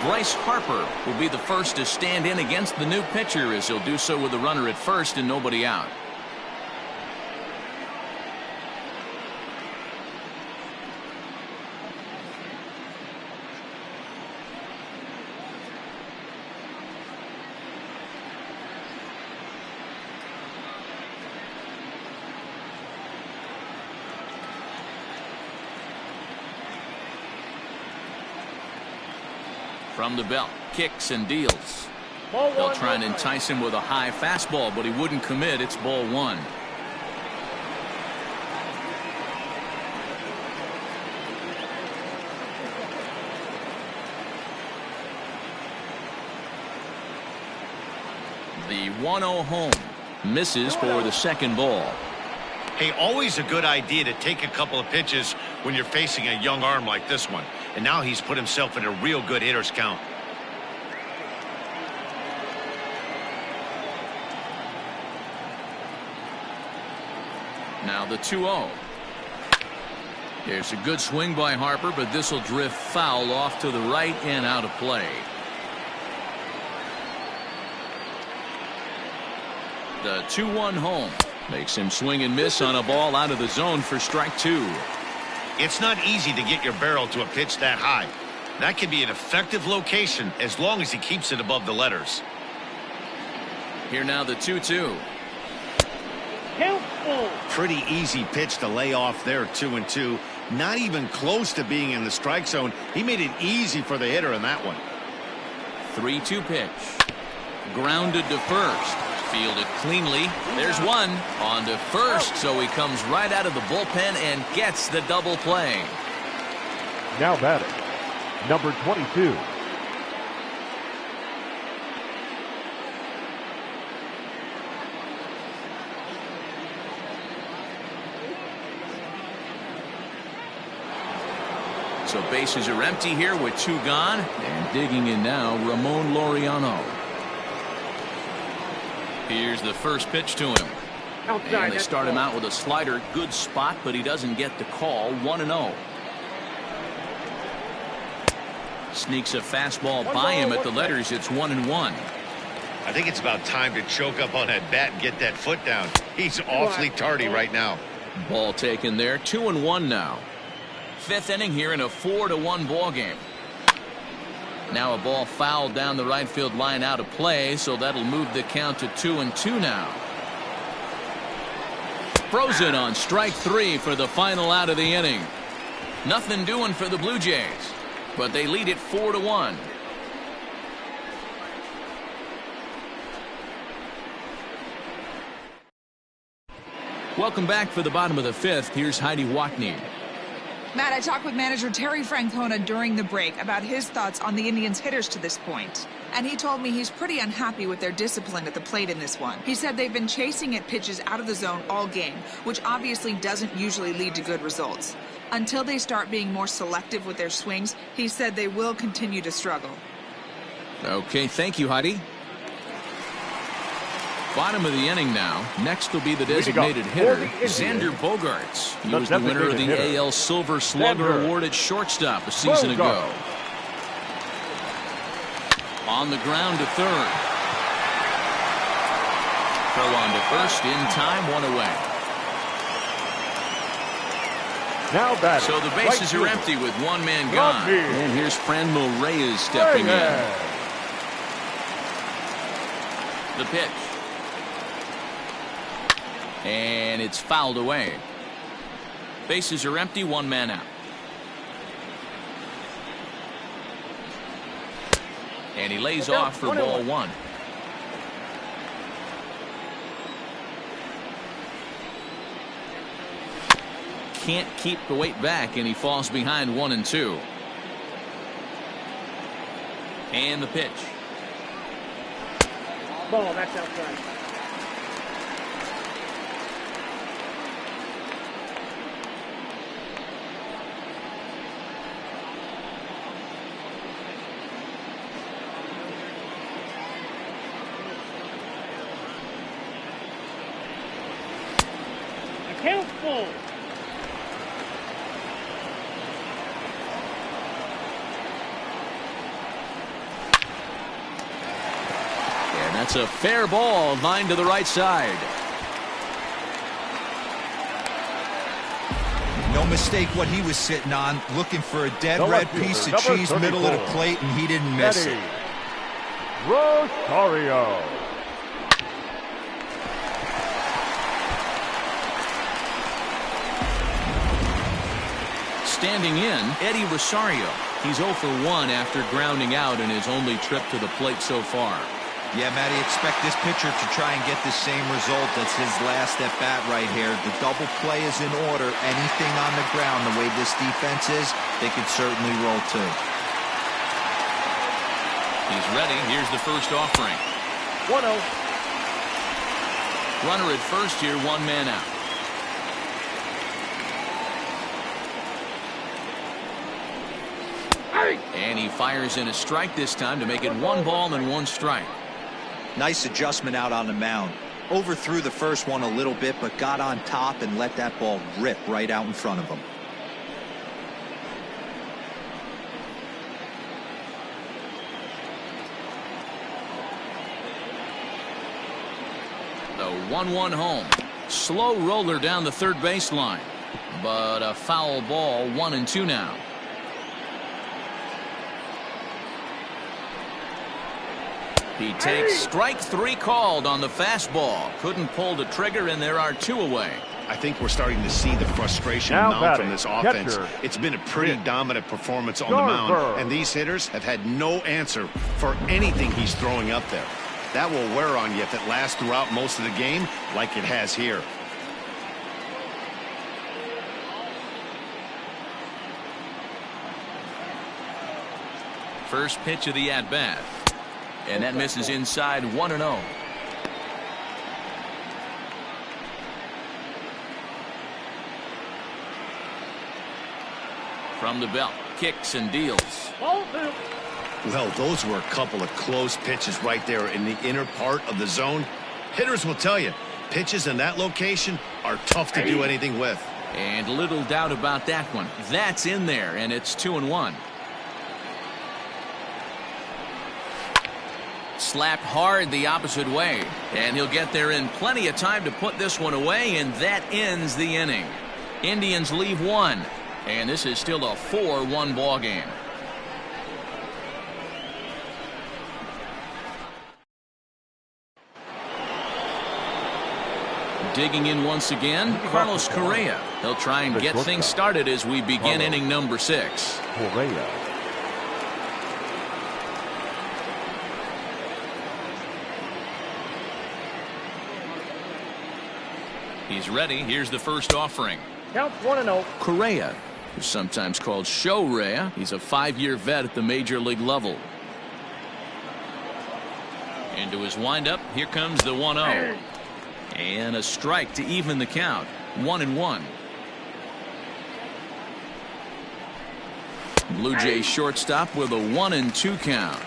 Bryce Harper will be the first to stand in against the new pitcher as he'll do so with a runner at first and nobody out. From the belt, kicks and deals. They'll try and entice him with a high fastball, but he wouldn't commit. It's ball 1. The 1-0 home. Misses for the second ball. Hey, always a good idea to take a couple of pitches when you're facing a young arm like this one. And now he's put himself in a real good hitter's count. Now the 2-0. There's a good swing by Harper, but this will drift foul off to the right and out of play. The 2-1 home makes him swing and miss on a ball out of the zone for strike 2. It's not easy to get your barrel to a pitch that high. That can be an effective location as long as he keeps it above the letters. Here now the 2-2. Pretty easy pitch to lay off there, 2-2. Not even close to being in the strike zone. He made it easy for the hitter in that one. 3-2 pitch. Grounded to first. Fielded cleanly. There's one on to first, so he comes right out of the bullpen and gets the double play. Now batting, number 22. So bases are empty here with 2 gone, and digging in now, Ramon Laureano. Here's the first pitch to him. And they start him out with a slider. Good spot, but he doesn't get the call. 1-0. Sneaks a fastball by him at the letters. It's 1-1. I think it's about time to choke up on that bat and get that foot down. He's awfully tardy right now. Ball taken there. 2-1 now. 5th inning here in a 4-1 ball game. Now a ball fouled down the right field line out of play, so that'll move the count to 2-2 now. Frozen on strike 3 for the final out of the inning. Nothing doing for the Blue Jays, but they lead it 4-1. Welcome back for the bottom of the 5th. Here's Heidi Watney. Matt, I talked with manager Terry Francona during the break about his thoughts on the Indians' hitters to this point. And he told me he's pretty unhappy with their discipline at the plate in this one. He said they've been chasing at pitches out of the zone all game, which obviously doesn't usually lead to good results. Until they start being more selective with their swings, he said they will continue to struggle. Okay, thank you, Heidi. Bottom of the inning now. Next will be the designated hitter, Xander Bogaerts. He was the winner of the AL Silver Slugger Award at shortstop a season ago. On the ground to third. Throw on to first in time, 1 away. Now batting. So the bases are empty with 1 man gone. And here's Franmil Reyes stepping in. The pitch. And it's fouled away. Bases are empty, 1 man out. And he lays off for ball 1. Can't keep the weight back, and he falls behind 1-2. And the pitch. Ball, that's outside. Careful. And that's a fair ball, line to the right side. No mistake what he was sitting on, looking for a dead red piece of cheese middle of the plate, and he didn't miss it. Rosario. Standing in, Eddie Rosario. He's 0 for 1 after grounding out in his only trip to the plate so far. Yeah, Matty, expect this pitcher to try and get the same result. That's his last at bat right here. The double play is in order. Anything on the ground, the way this defense is, they could certainly roll too. He's ready. Here's the first offering. 1-0. Runner at first here, 1 man out. And he fires in a strike this time to make it 1 ball and 1 strike. Nice adjustment out on the mound. Overthrew the first one a little bit, but got on top and let that ball rip right out in front of him. The 1-1 home. Slow roller down the third baseline, but a foul ball. 1-2 now. He takes strike 3 called on the fastball. Couldn't pull the trigger, and there are 2 away. I think we're starting to see the frustration Now mount from batting, this offense. catcher. It's been a pretty dominant performance on the mound, and these hitters have had no answer for anything he's throwing up there. That will wear on you if it lasts throughout most of the game like it has here. First pitch of the at-bat. And that misses inside. 1-0. From the belt, kicks and deals. Well, those were a couple of close pitches right there in the inner part of the zone. Hitters will tell you, pitches in that location are tough to do anything with. And little doubt about that one. That's in there, and it's 2-1. Slapped hard the opposite way, and he'll get there in plenty of time to put this one away, and that ends the inning. Indians leave 1, and this is still a 4-1 ball game. Digging in once again, Carlos Correa. He'll try and get things started as we begin inning number 6. Correa. He's ready. Here's the first offering. Count 1-0. Correa, who's sometimes called Show Rea. He's a 5-year vet at the major league level. Into his windup. Here comes the 1-0. And a strike to even the count. 1-1. Blue Jays shortstop with a 1-2 count.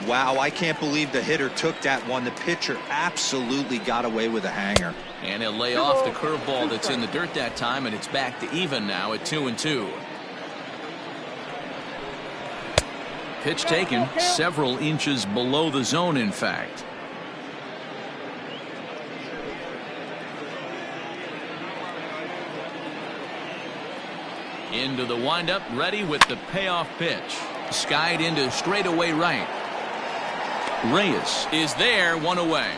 Wow, I can't believe the hitter took that one. The pitcher absolutely got away with a hanger. And he'll lay off the curveball that's in the dirt that time, and it's back to even now at 2-2. Pitch taken several inches below the zone, in fact. Into the windup, ready with the payoff pitch. Skied into straightaway right. Reyes is there, 1 away.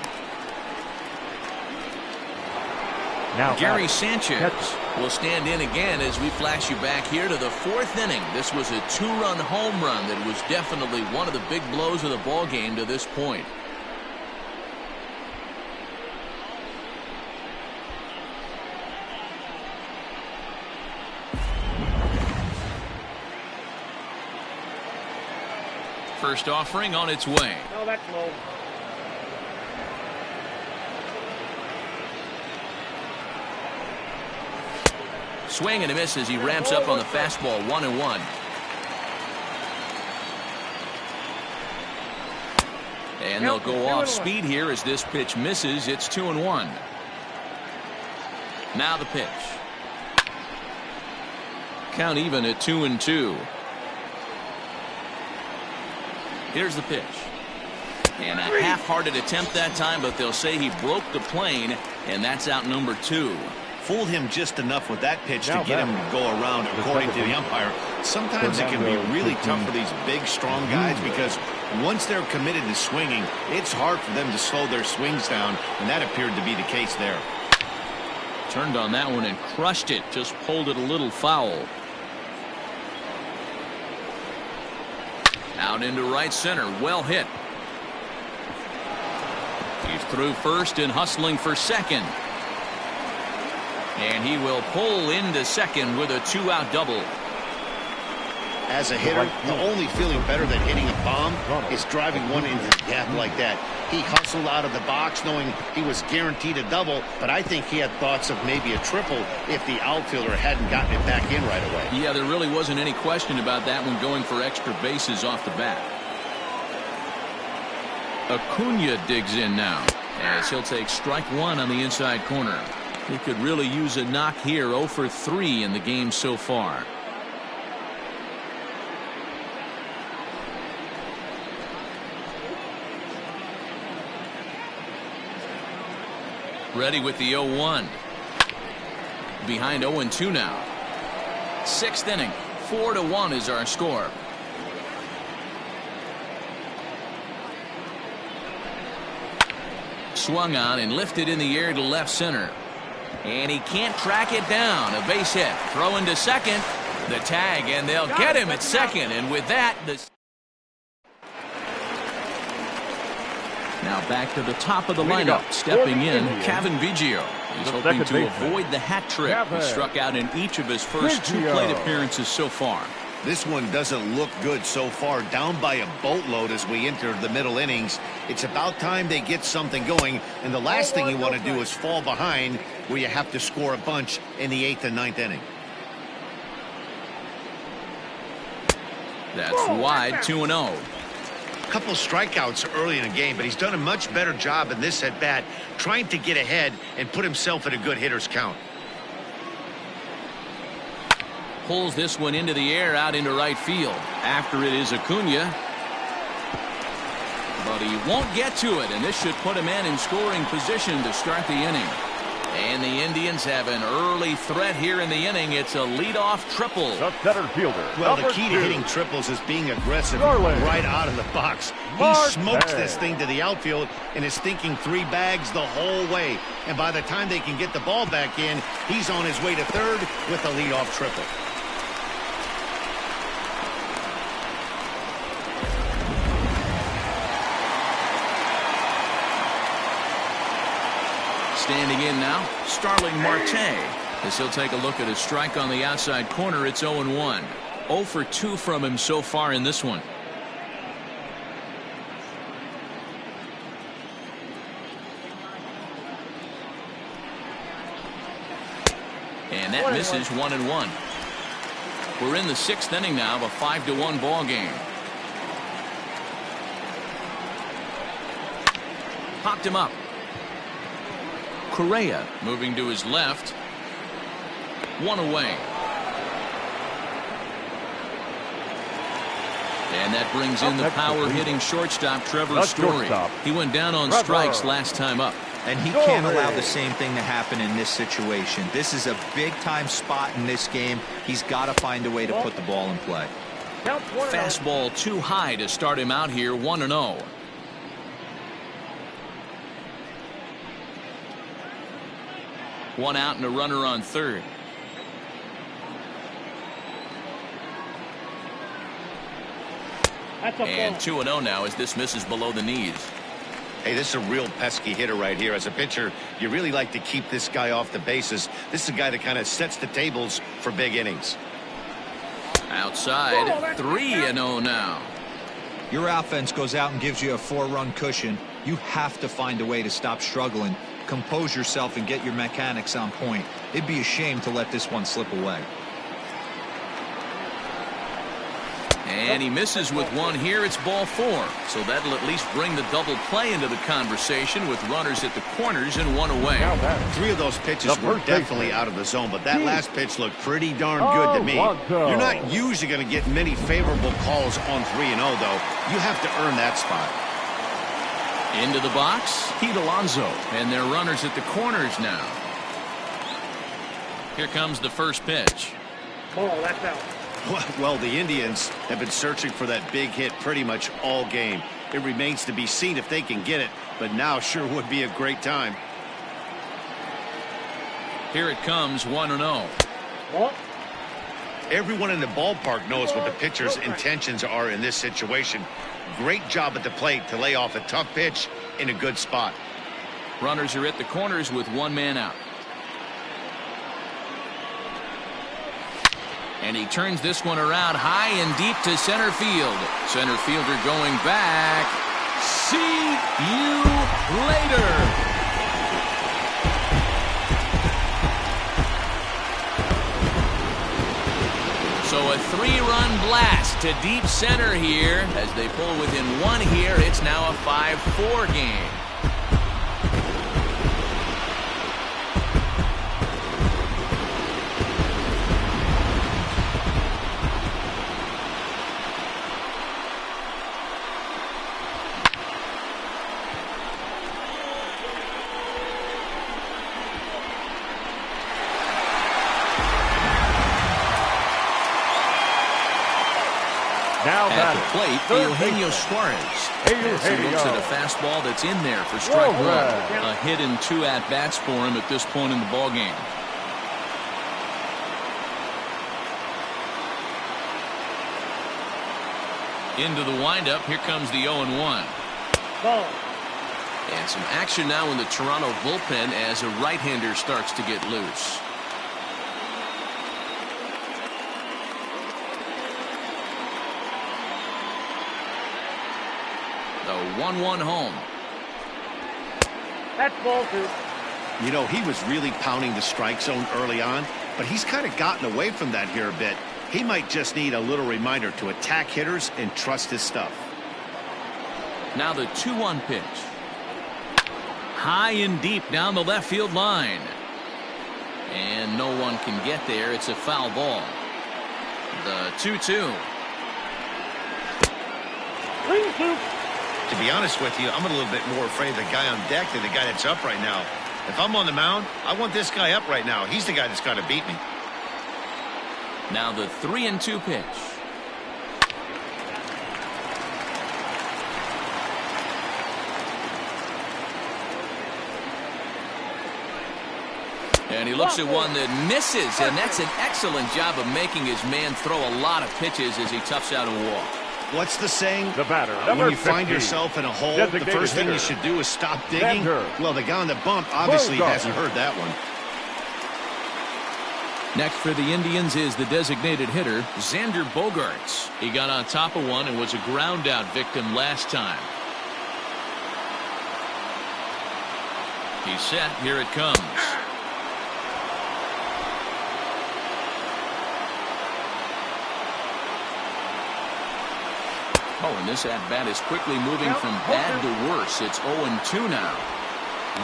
Now Gary Sanchez will stand in again as we flash you back here to the 4th inning. This was a 2-run home run that was definitely one of the big blows of the ball game to this point. First offering on its way. No, that's low. Swing and a miss as he ramps up on the fastball. 1-1. And they'll go off speed here as this pitch misses. It's 2-1. Now the pitch. Count even at 2-2. Here's the pitch. And a half-hearted attempt that time, but they'll say he broke the plane, and that's out number 2. Fooled him just enough with that pitch to get him to go around, according to the umpire. Sometimes it can be really tough for these big, strong guys because once they're committed to swinging, it's hard for them to slow their swings down, and that appeared to be the case there. Turned on that one and crushed it. Just pulled it a little foul. Out into right center. Well hit. He's through first and hustling for second. And he will pull into second with a 2-out double. As a hitter, the only feeling better than hitting a bomb is driving one into the gap like that. He hustled out of the box knowing he was guaranteed a double, but I think he had thoughts of maybe a triple if the outfielder hadn't gotten it back in right away. Yeah, there really wasn't any question about that one going for extra bases off the bat. Acuna digs in now as he'll take strike one on the inside corner. He could really use a knock here. 0 for 3 in the game so far. Ready with the 0-1. Behind 0-2 now. 6th inning. 4-1 is our score. Swung on and lifted in the air to left center. And he can't track it down. A base hit. Throw into second. The tag, and they'll get him at second. And with that, now back to the top of the lineup. Stepping in, Cavan Biggio. He's hoping to avoid the hat trick. He struck out in each of his first 2 plate appearances so far. This one doesn't look good so far. Down by a boatload as we enter the middle innings. It's about time they get something going. And the last thing you want to do is fall behind where you have to score a bunch in the 8th and 9th inning. That's wide. 2-0. Couple strikeouts early in the game, but he's done a much better job in this at bat trying to get ahead and put himself in a good hitter's count. Pulls this one into the air out into right field. After it is Acuna. But he won't get to it, and this should put him in scoring position to start the inning. And the Indians have an early threat here in the inning. It's a leadoff triple. The center fielder. Well, the key to hitting triples is being aggressive right out of the box. He smokes this thing to the outfield and is thinking 3 bags the whole way. And by the time they can get the ball back in, he's on his way to third with a leadoff triple. Standing in now, Starling Marte. As he'll take a look at a strike on the outside corner, it's 0-1. 0 for 2 from him so far in this one. And that misses. 1-1. We're in the 6th inning now of a 5-1 ball game. Popped him up. Correa moving to his left. 1 away. And that brings in the power hitting shortstop Trevor Story. He went down on strikes last time up. And he can't allow the same thing to happen in this situation. This is a big time spot in this game. He's got to find a way to put the ball in play. Fastball too high to start him out here. 1-0. One out and a runner on third. And 2-0 now as this misses below the knees. Hey, this is a real pesky hitter right here. As a pitcher, you really like to keep this guy off the bases. This is a guy that kind of sets the tables for big innings. Outside, 3-0 now. Your offense goes out and gives you a 4-run cushion. You have to find a way to stop struggling. Compose yourself and get your mechanics on point. It'd be a shame to let this one slip away. And he misses with one here. It's ball 4. So that'll at least bring the double play into the conversation with runners at the corners and 1 away. 3 of those pitches were definitely out of the zone, but that last pitch looked pretty darn good to me. You're not usually going to get many favorable calls on 3-0, though. You have to earn that spot. Into the box, Pete Alonso, and their runners at the corners now. Here comes the first pitch. Ball, that's out. Well, the Indians have been searching for that big hit pretty much all game. It remains to be seen if they can get it, but now sure would be a great time. Here it comes, 1-0. Everyone in the ballpark knows what the pitcher's intentions are in this situation. Great job at the plate to lay off a tough pitch in a good spot. Runners are at the corners with 1 man out. And he turns this one around high and deep to center field. Center fielder going back. See you later. So a 3-run blast to deep center here. As they pull within 1 here, it's now a 5-4 game. Now at the plate, Eugenio Suarez. As he looks at a fastball that's in there for strike 1. A hit and 2 at-bats for him at this point in the ballgame. Into the windup. Here comes the 0-1. Ball. And some action now in the Toronto bullpen as a right-hander starts to get loose. The 1-1 home. That's ball 2. You know, he was really pounding the strike zone early on, but he's kind of gotten away from that here a bit. He might just need a little reminder to attack hitters and trust his stuff. Now the 2-1 pitch. High and deep down the left field line. And no one can get there. It's a foul ball. The 2-2. 3-2. To be honest with you, I'm a little bit more afraid of the guy on deck than the guy that's up right now. If I'm on the mound, I want this guy up right now. He's the guy that's got to beat me. Now the 3-2 pitch. And he looks at one that misses, and that's an excellent job of making his man throw a lot of pitches as he toughs out a walk. What's the saying? The batter, when you find yourself in a hole, the first thing you should do is stop digging. Well, the guy on the bump obviously hasn't heard that one. Next for the Indians is the designated hitter, Xander Bogaerts. He got on top of one and was a ground out victim last time. He's set. Here it comes. Oh, and this at-bat is quickly moving from bad to worse. It's 0-2 now.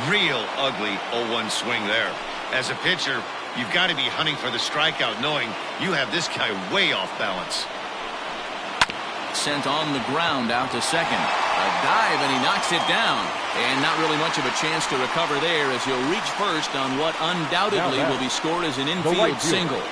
Real ugly 0-1 swing there. As a pitcher, you've got to be hunting for the strikeout, knowing you have this guy way off balance. Sent on the ground out to second. A dive, and he knocks it down. And not really much of a chance to recover there as he'll reach first on what undoubtedly will be scored as an infield single.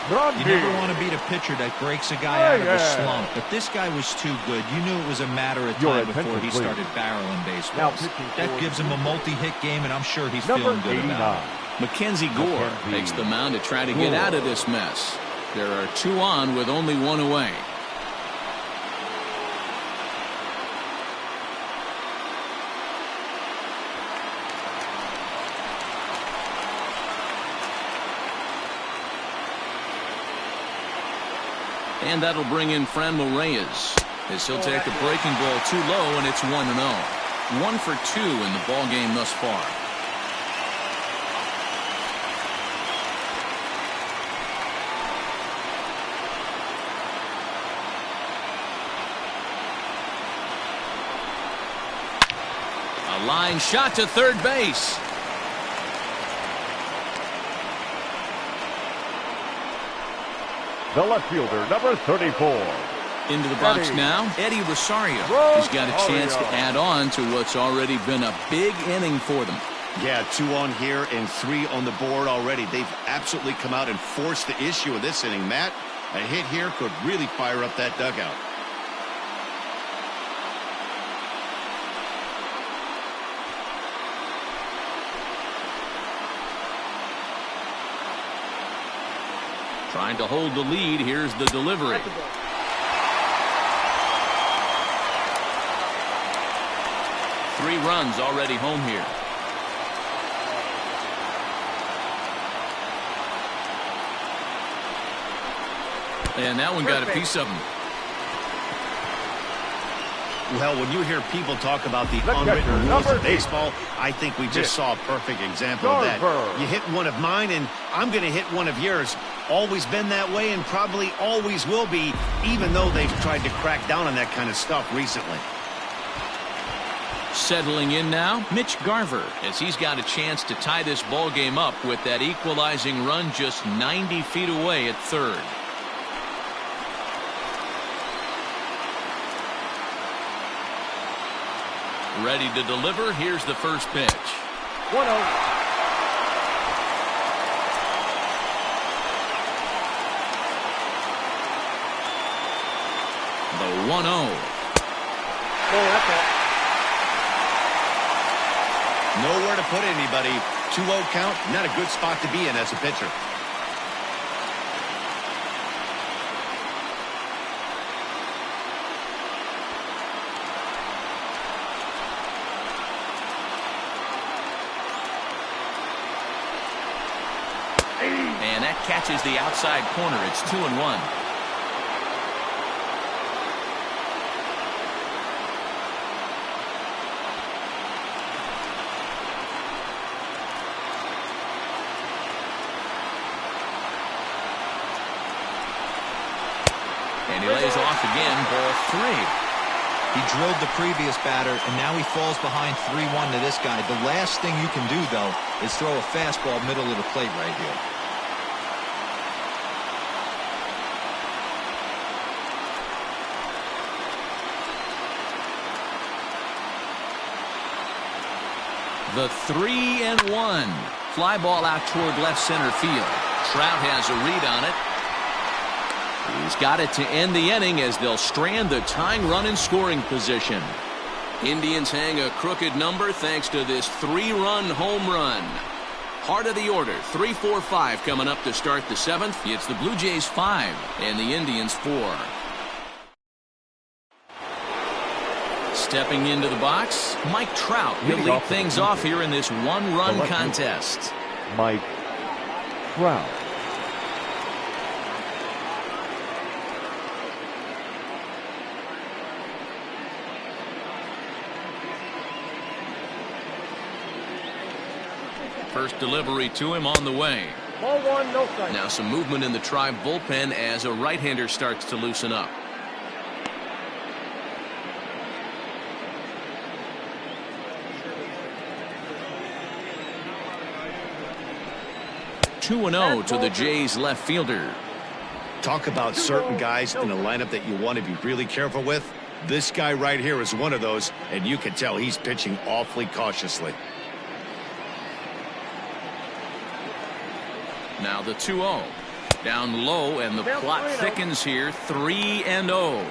You never want to beat a pitcher that breaks a guy out of a slump, but this guy was too good. You knew it was a matter of time before he started barreling baseballs. That gives him a multi-hit game, and I'm sure he's feeling good about it. Mackenzie Gore takes the mound to try to get out of this mess. There are 2 on with only 1 away. And that'll bring in Franmil Reyes as he'll take a breaking ball too low, and it's 1-0. 1 for 2 in the ball game thus far. A line shot to third base. The left fielder, number 34. Into the box now, Eddie Rosario. He's got a chance to add on to what's already been a big inning for them. Yeah, 2 on here and 3 on the board already. They've absolutely come out and forced the issue of this inning, Matt. A hit here could really fire up that dugout. Trying to hold the lead. Here's the delivery. Three runs already home here. And that one got a piece of him. Well, when you hear people talk about the unwritten rules of baseball, I think we just saw a perfect example of that. You hit one of mine, and I'm going to hit one of yours. Always been that way and probably always will be, even though they've tried to crack down on that kind of stuff recently. Settling in now, Mitch Garver, as he's got a chance to tie this ball game up with that equalizing run just 90 feet away at third. Ready to deliver. Here's the first pitch. 1-0. The 1-0. Nowhere to put anybody. 2-0 count, not a good spot to be in as a pitcher. And that catches the outside corner. It's 2-1. And he lays off again, ball 3. He drilled the previous batter, and now he falls behind 3-1 to this guy. The last thing you can do, though, is throw a fastball middle of the plate right here. The 3-1. Fly ball out toward left center field. Trout has a read on it. He's got it to end the inning as they'll strand the tying run in scoring position. Indians hang a crooked number thanks to this 3-run home run. Heart of the order, 3-4-5 coming up to start the 7th. It's the Blue Jays 5 and the Indians 4. Stepping into the box, Mike Trout. He'll lead things off here in this one-run contest. Mike Trout. First delivery to him on the way. Ball 1, no strike. Now some movement in the Tribe bullpen as a right-hander starts to loosen up. (2-0) to the Jays left fielder. Talk about certain guys in the lineup that you want to be really careful with. This guy right here is one of those, and you can tell he's pitching awfully cautiously. Now the 2-0. Down low, and the plot thickens here. 3-0.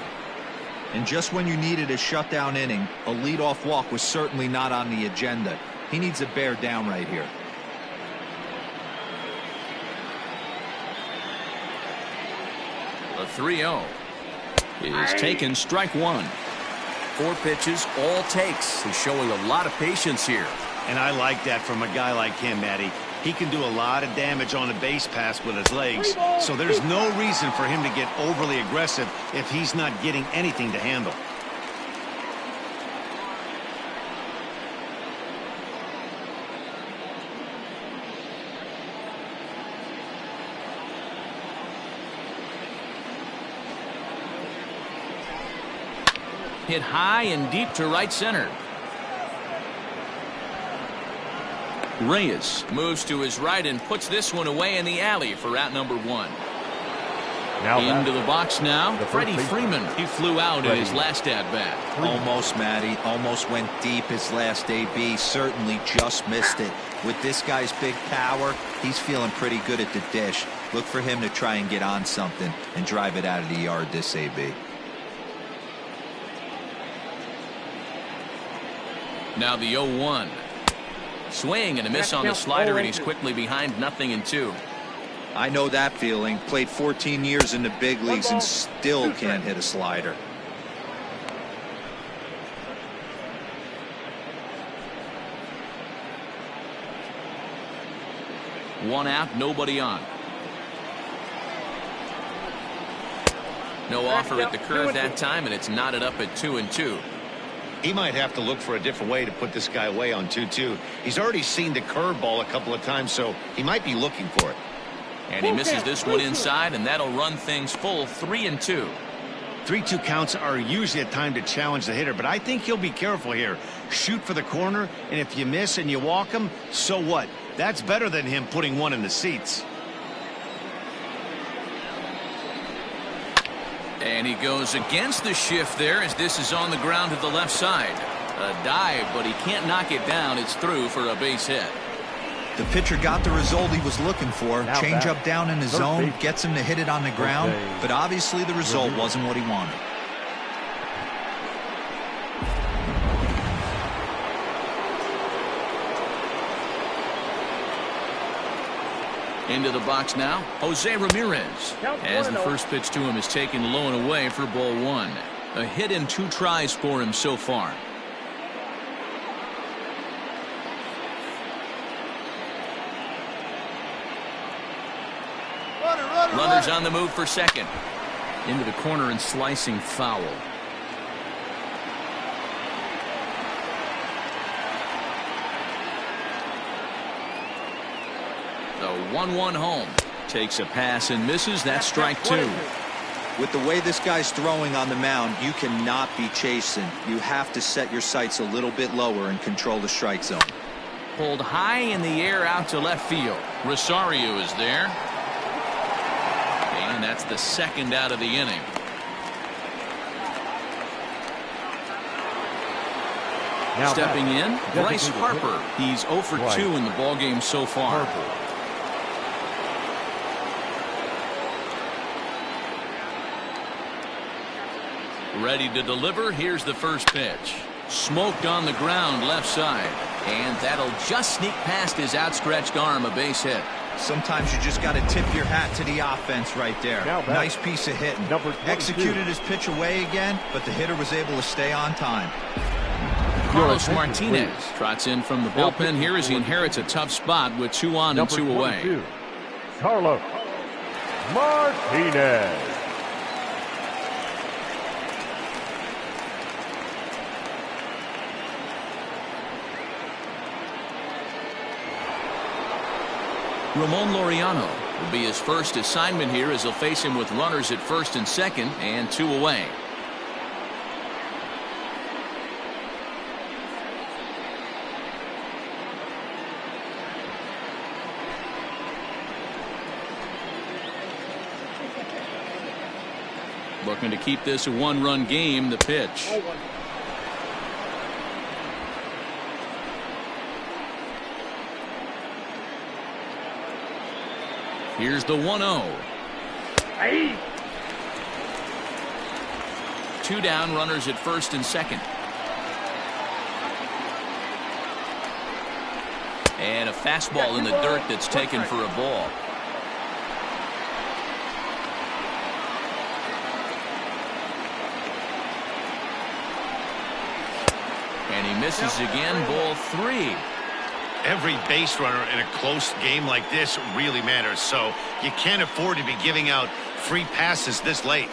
And just when you needed a shutdown inning, a leadoff walk was certainly not on the agenda. He needs to bear down right here. The 3-0 is taken, strike 1. 4 pitches, all takes. He's showing a lot of patience here. And I like that from a guy like him, Matty. He can do a lot of damage on a base pass with his legs, so there's no reason for him to get overly aggressive if he's not getting anything to handle. Hit high and deep to right center. Reyes moves to his right and puts this one away in the alley for out number 1. Now into the box now. Freddie Freeman. He flew out in his last at-bat. Almost, Matty. Almost went deep his last AB. Certainly just missed it. With this guy's big power, he's feeling pretty good at the dish. Look for him to try and get on something and drive it out of the yard this AB. Now the 0-1. Swing and a miss on the slider, and he's quickly behind 0-2. I know that feeling. Played 14 years in the big leagues and still can't hit a slider. One out, nobody on. No offer at the curve that time, and it's knotted up at 2-2. He might have to look for a different way to put this guy away on 2-2. He's already seen the curveball a couple of times, so he might be looking for it. And he misses this one inside, and that'll run things full 3-2. 3-2 counts are usually a time to challenge the hitter, but I think he'll be careful here. Shoot for the corner, and if you miss and you walk him, so what? That's better than him putting one in the seats. And he goes against the shift there as this is on the ground to the left side. A dive, but he can't knock it down. It's through for a base hit. The pitcher got the result he was looking for. Change up down in his zone, gets him to hit it on the ground, but obviously the result wasn't what he wanted. Into the box now, Jose Ramirez. As the first pitch to him is taken low and away for ball 1. A hit in 2 tries for him so far. Runners on the move for second. Into the corner and slicing foul. The 1-1 home. Takes a pass and misses. That's strike 2. With the way this guy's throwing on the mound, you cannot be chasing. You have to set your sights a little bit lower and control the strike zone. Pulled high in the air out to left field. Rosario is there. And that's the second out of the inning. Now stepping in, Bryce Harper. He's 0 for 2 in the ballgame so far. Ready to deliver. Here's the first pitch. Smoked on the ground left side. And that'll just sneak past his outstretched arm. A base hit. Sometimes you just got to tip your hat to the offense right there. Nice piece of hitting. Executed his pitch away again, but the hitter was able to stay on time. Carlos Martinez trots in from the bullpen here as he inherits a tough spot with 2 on and 2 away. Carlos Martinez. Ramon Laureano will be his first assignment here as he'll face him with runners at first and second and 2 away. Looking to keep this a 1-run game. The pitch. Here's the 1-0. 2 down, runners at first and second. And a fastball in the dirt that's taken for a ball. And he misses again, ball 3. Every base runner in a close game like this really matters, so you can't afford to be giving out free passes this late.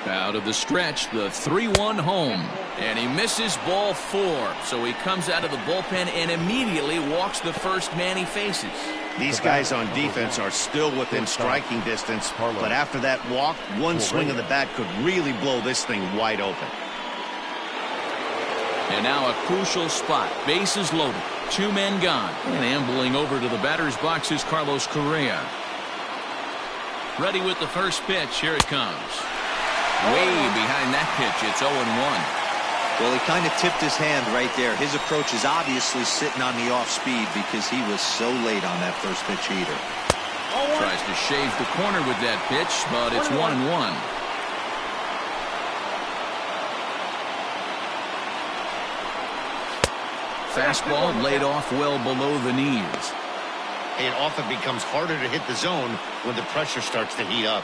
Out of the stretch, the 3-1 home. And he misses ball 4. So he comes out of the bullpen and immediately walks the first man he faces. These guys on defense are still within striking distance, but after that walk, one swing of the bat could really blow this thing wide open. And now a crucial spot. Bases loaded. 2 men gone. And ambling over to the batter's box is Carlos Correa. Ready with the first pitch. Here it comes. Way behind that pitch. It's 0-1. Well, he kind of tipped his hand right there. His approach is obviously sitting on the off speed because he was so late on that first pitch heater. Tries to shave the corner with that pitch, but it's 1-1. Fastball laid off well below the knees. It often becomes harder to hit the zone when the pressure starts to heat up.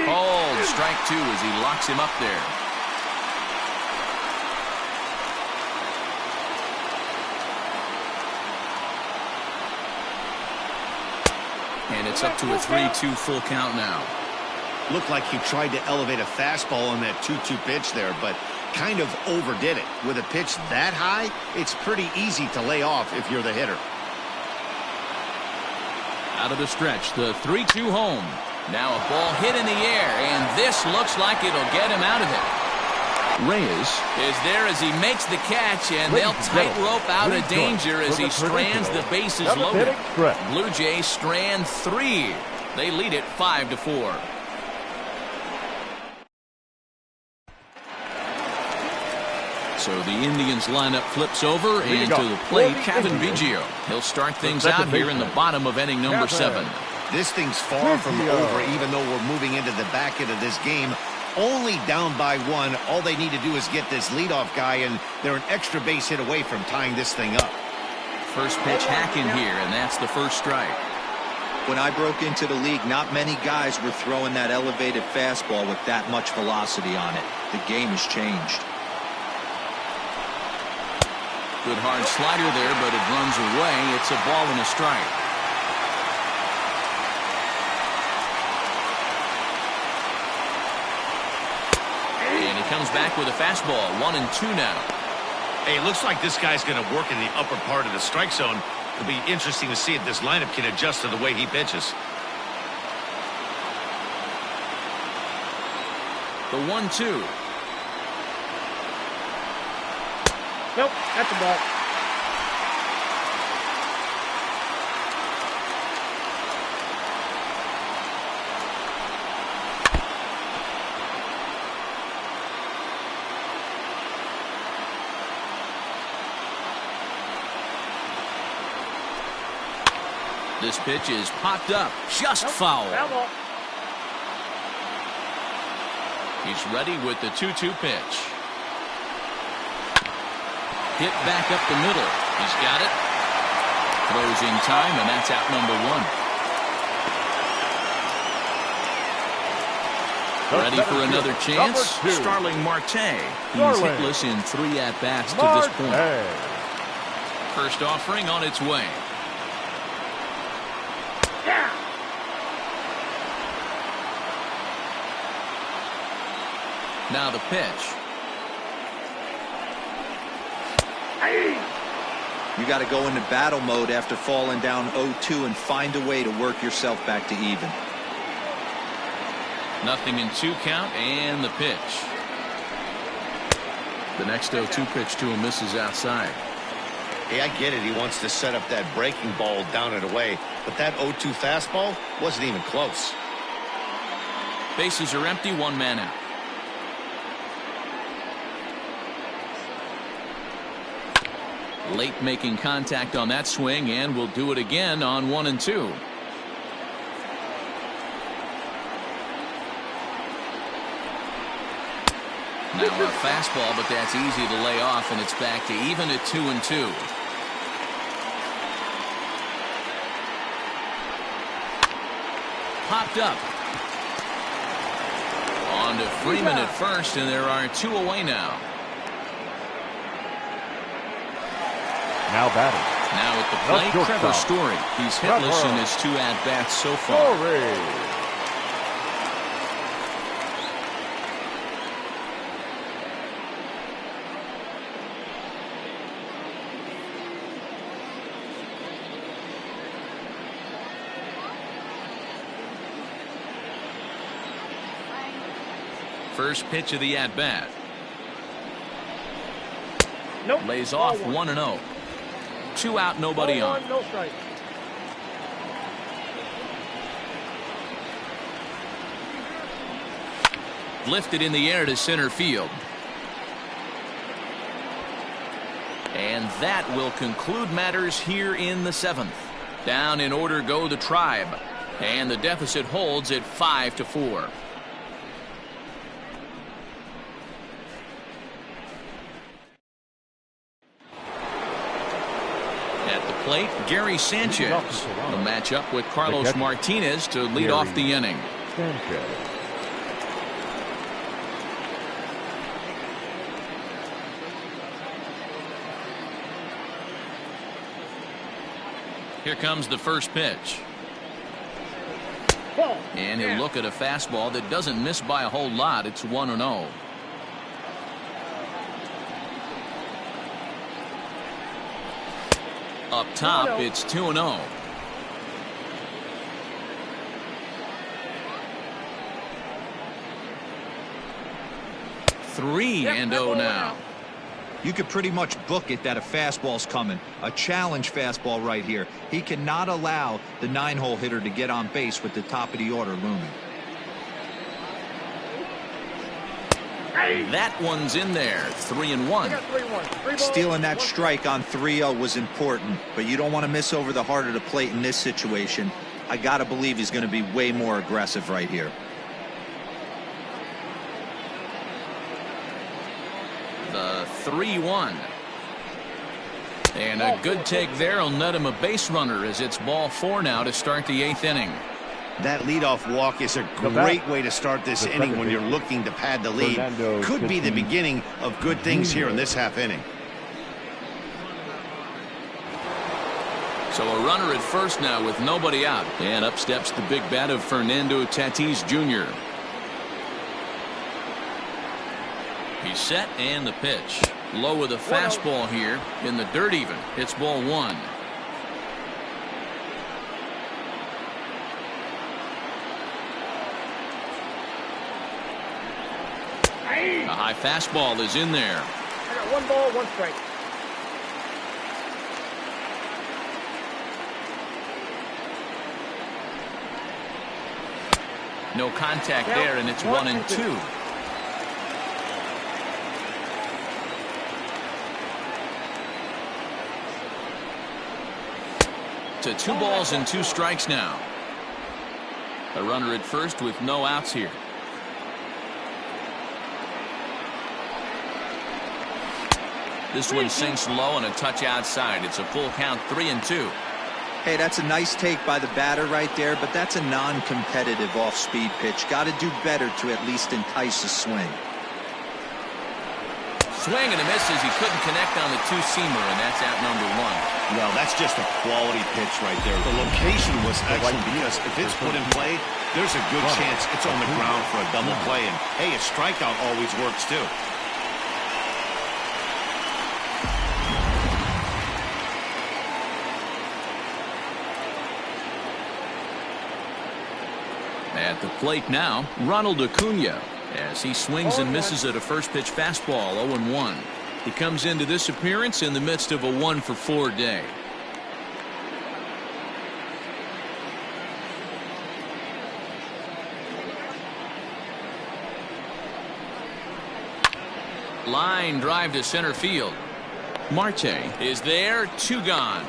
Called strike 2 as he locks him up there. And it's up to a 3-2 full count now. Looked like he tried to elevate a fastball on that 2-2 pitch there, but kind of overdid it. With a pitch that high, it's pretty easy to lay off if you're the hitter. Out of the stretch, the 3-2 home. Now a ball hit in the air, and this looks like it'll get him out of it. Reyes is there as he makes the catch, and they'll tightrope out of danger as he strands the bases loaded. Blue Jays strand 3. They lead it 5-4. So the Indians lineup flips over, and to the plate, Kevin Biggio. He'll start things out here in the bottom of inning number 7. This thing's far from over, even though we're moving into the back end of this game. Only down by 1. All they need to do is get this leadoff guy, and they're an extra base hit away from tying this thing up. First pitch hacking here, and that's the first strike. When I broke into the league, not many guys were throwing that elevated fastball with that much velocity on it. The game has changed. Good hard slider there, but it runs away. It's a ball and a strike. And he comes back with a fastball. 1-2 now. Hey, it looks like this guy's going to work in the upper part of the strike zone. It'll be interesting to see if this lineup can adjust to the way he pitches. The 1-2. Nope, that's a ball. This pitch is popped up, just foul. He's ready with the 2-2 pitch. Hit back up the middle. He's got it. Throws in time, and that's out number 1. Ready for another chance? Starling Marte. He's hitless in 3 at-bats to this point. First offering on its way. Now the pitch. You got to go into battle mode after falling down 0-2 and find a way to work yourself back to even. Nothing in 2 count, and the pitch. The next 0-2 pitch to him misses outside. Hey, I get it. He wants to set up that breaking ball down and away, but that 0-2 fastball wasn't even close. Bases are empty, 1 man out. Late making contact on that swing, and will do it again on 1-2. Now a fastball, but that's easy to lay off, and it's back to even at 2-2. Popped up. On to Freeman at first, and there are 2 away now. Now batting. Now at the plate, Trevor Story. He's hitless in his 2 at-bats so far. First pitch of the at-bat. Nope. Lays off 1-0. 2 out, nobody on. No strike. Lifted in the air to center field. And that will conclude matters here in the 7th. Down in order go the Tribe. And the deficit holds at 5-4. Plate, Gary Sanchez. The matchup with Carlos Martinez to lead off the inning. Here comes the first pitch. And he'll look at a fastball that doesn't miss by a whole lot. It's 1-0. Up top, it's 2-0. Three and 0 now. You could pretty much book it that a fastball's coming. A challenge fastball right here. He cannot allow the 9-hole hitter to get on base with the top of the order looming. That one's in there. 3-1. Stealing that strike on 3-0 was important, but you don't want to miss over the heart of the plate in this situation. I got to believe he's going to be way more aggressive right here. The 3-1. And a good take there will net him a base runner as it's ball 4 now to start the 8th inning. That leadoff walk is a great way to start this inning when you're looking to pad the lead. Could be the beginning of good things here in this half inning. So a runner at first now with nobody out. And up steps the big bat of Fernando Tatis Jr. He's set and the pitch. Low with a fastball here in the dirt even. It's ball 1. A high fastball is in there. I got 1 ball, 1 strike. No contact there, and it's 1-2. To 2 balls and 2 strikes now. A runner at first with no outs here. This one sinks low and a touch outside. It's a full count, 3-2. Hey, that's a nice take by the batter right there, but that's a non-competitive off-speed pitch. Got to do better to at least entice a swing. Swing and a miss as he couldn't connect on the 2-seamer, and that's out number 1. Well, that's just a quality pitch right there. The location was excellent because if it's put in play, there's a good chance it's on the ground for a double play. And hey, a strikeout always works too. At the plate now, Ronald Acuna, as he swings and misses at a first pitch fastball, 0-1. He comes into this appearance in the midst of a 1-for-4 day. Line drive to center field. Marte is there, 2 gone.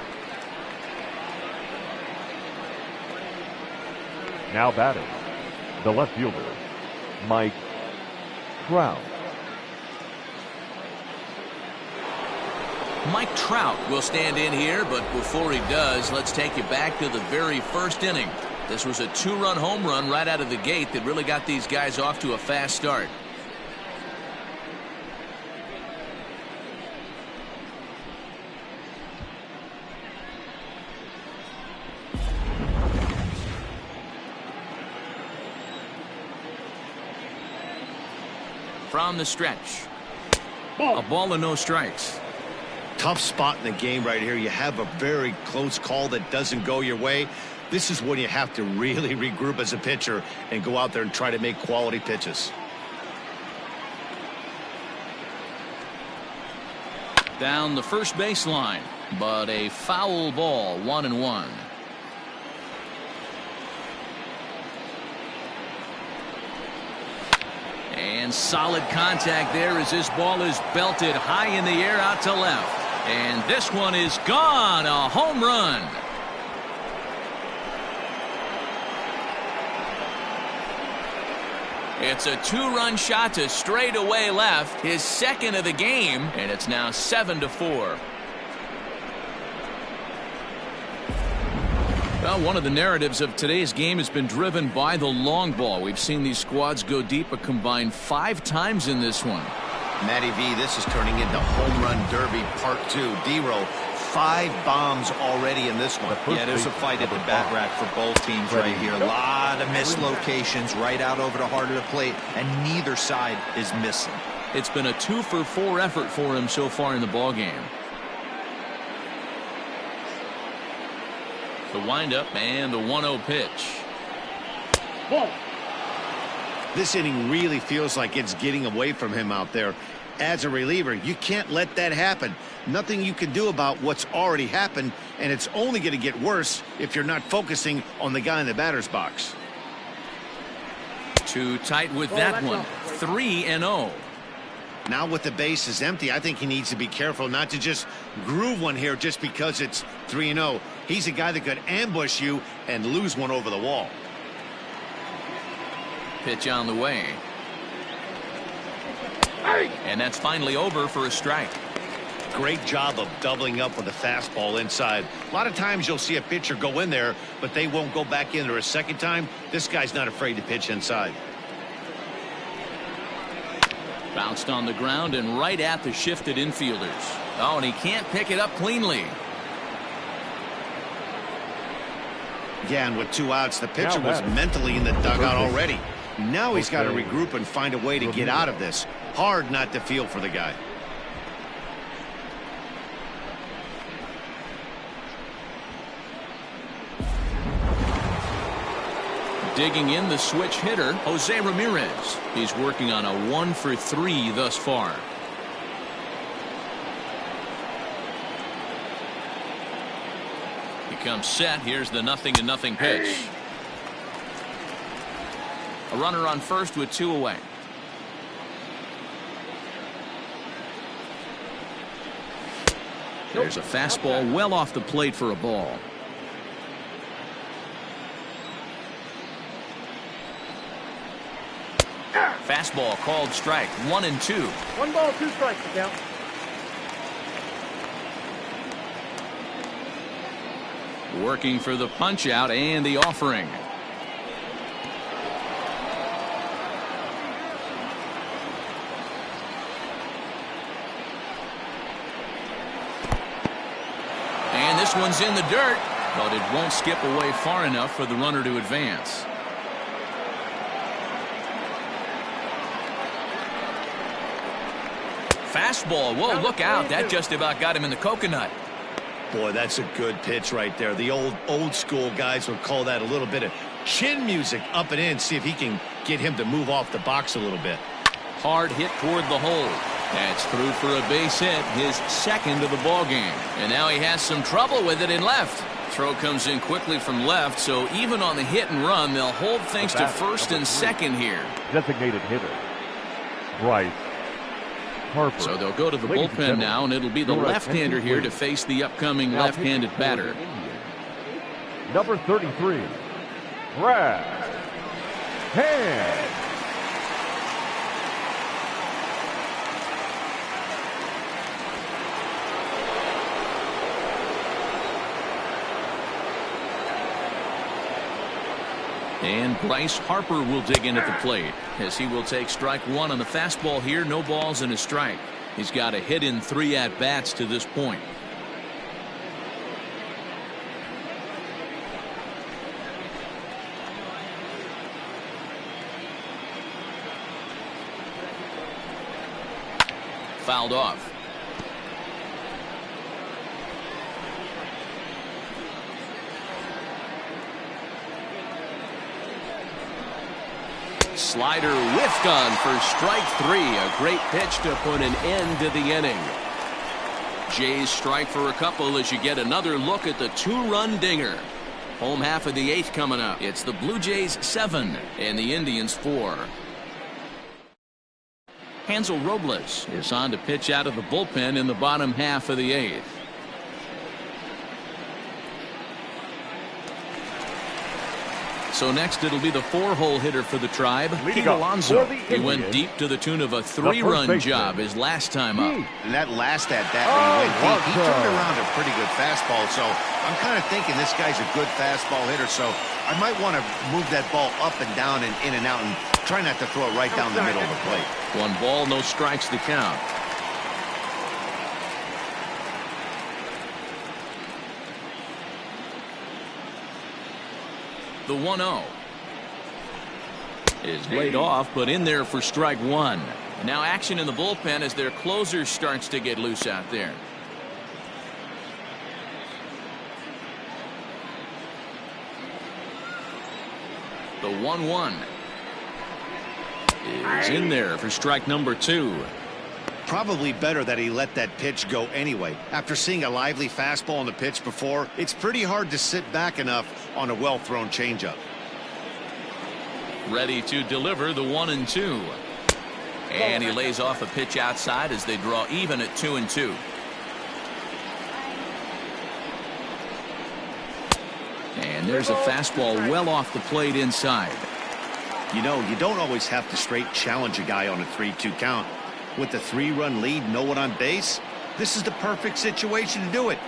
Now batting, the left fielder, Mike Trout. Mike Trout will stand in here, but before he does, let's take you back to the very first inning. This was a 2-run home run right out of the gate that really got these guys off to a fast start. From the stretch, a ball and no strikes. Tough spot in the game right here. You have a very close call that doesn't go your way. This is when you have to really regroup as a pitcher and go out there and try to make quality pitches. Down the first baseline, but a foul ball, 1-1. And solid contact there as this ball is belted high in the air out to left. And this one is gone, a home run. It's a 2-run shot to straightaway left, his second of the game, and it's now 7-4. Well, one of the narratives of today's game has been driven by the long ball. We've seen these squads go deep a combined 5 times in this one. Matty V, this is turning into Home Run Derby Part 2. D-Row 5 bombs already in this one. Yeah, there's a fight at the bat rack for both teams right here. A lot of missed locations right out over the heart of the plate, and neither side is missing. It's been a 2-for-4 effort for him so far in the ballgame. The windup and the 1-0 pitch. This inning really feels like it's getting away from him out there. As a reliever, you can't let that happen. Nothing you can do about what's already happened, and it's only going to get worse if you're not focusing on the guy in the batter's box. Too tight with that one. 3-0. Now with the bases empty, I think he needs to be careful not to just groove one here just because it's 3-0. He's a guy that could ambush you and lose one over the wall. Pitch on the way. And that's finally over for a strike. Great job of doubling up with a fastball inside. A lot of times you'll see a pitcher go in there, but they won't go back in there a second time. This guy's not afraid to pitch inside. Bounced on the ground and right at the shifted infielders. Oh, and he can't pick it up cleanly. Yeah, and with 2 outs, the pitcher was mentally in the dugout already. Now he's got to regroup and find a way to get out of this. Hard not to feel for the guy. Digging in the switch hitter, Jose Ramirez. He's working on a 1-for-3 thus far. He comes set. Here's the 0-0 pitch. A runner on first with 2 away. There's a fastball well off the plate for a ball. Fastball called strike. 1-2. 1 ball, 2 strikes to count. Working for the punch out and the offering. And this one's in the dirt, but it won't skip away far enough for the runner to advance. Fastball. Whoa, look out. That just about got him in the coconut. Boy, that's a good pitch right there. The old school guys would call that a little bit of chin music up and in. See if he can get him to move off the box a little bit. Hard hit toward the hole. That's through for a base hit, his second of the ball game. And now he has some trouble with it in left. Throw comes in quickly from left, so even on the hit and run, they'll hold things to first and second here. Designated hitter, Bryce Harper. So they'll go to the bullpen now, and it'll be the left-hander here to face the upcoming left-handed batter. Number 33, Brad Hand. And Bryce Harper will dig in at the plate as he will take strike 1 on the fastball here. No balls and a strike. He's got a hit in 3 at-bats to this point. Fouled off. Slider whiffed on for strike 3. A great pitch to put an end to the inning. Jays strike for a couple as you get another look at the 2-run dinger. Home half of the 8th coming up. It's the Blue Jays 7 and the Indians 4. Hansel Robles is on to pitch out of the bullpen in the bottom half of the 8th. So next it'll be the 4-hole hitter for the Tribe, Pete Alonso. He went deep to the tune of a 3-run job his last time up. And that last at-bat when he went deep, he turned around a pretty good fastball. So I'm kind of thinking this guy's a good fastball hitter. So I might want to move that ball up and down and in and out and try not to throw it right down the middle of the plate. 1 ball, no strikes to count. The 1-0 is laid off, but in there for strike one. Now action in the bullpen as their closer starts to get loose out there. The 1-1 is in there for strike number two. Probably better that he let that pitch go anyway. After seeing a lively fastball on the pitch before, it's pretty hard to sit back enough on a well-thrown changeup. Ready to deliver the 1-2. And he lays off a pitch outside as they draw even at 2-2. And there's a fastball well off the plate inside. You know, you don't always have to straight challenge a guy on a 3-2 count. With the 3-run lead, no one on base, this is the perfect situation to do it.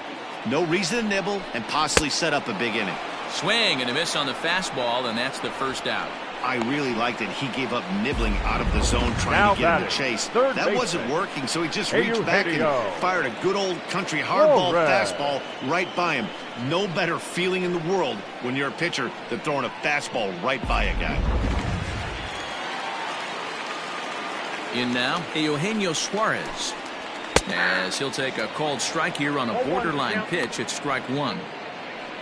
No reason to nibble and possibly set up a big inning. Swing and a miss on the fastball, and that's the first out. I really liked it. He gave up nibbling out of the zone trying to get in the chase. That wasn't working, so he just reached back and fired a good old country hardball fastball right by him. No better feeling in the world when you're a pitcher than throwing a fastball right by a guy. In now, Eugenio Suarez, as he'll take a called strike here on a borderline pitch at strike one.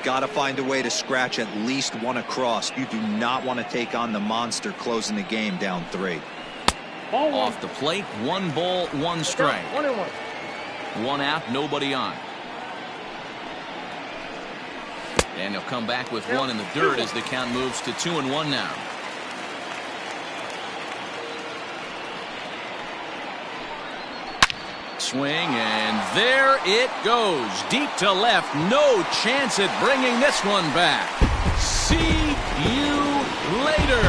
Got to find a way to scratch at least one across. You do not want to take on the monster closing the game down 3. Off the plate, 1 ball, 1 strike. 1-1. 1 out, nobody on. And he'll come back with 1 in the dirt as the count moves to 2-1 now. Swing, and there it goes. Deep to left. No chance at bringing this one back. See you later.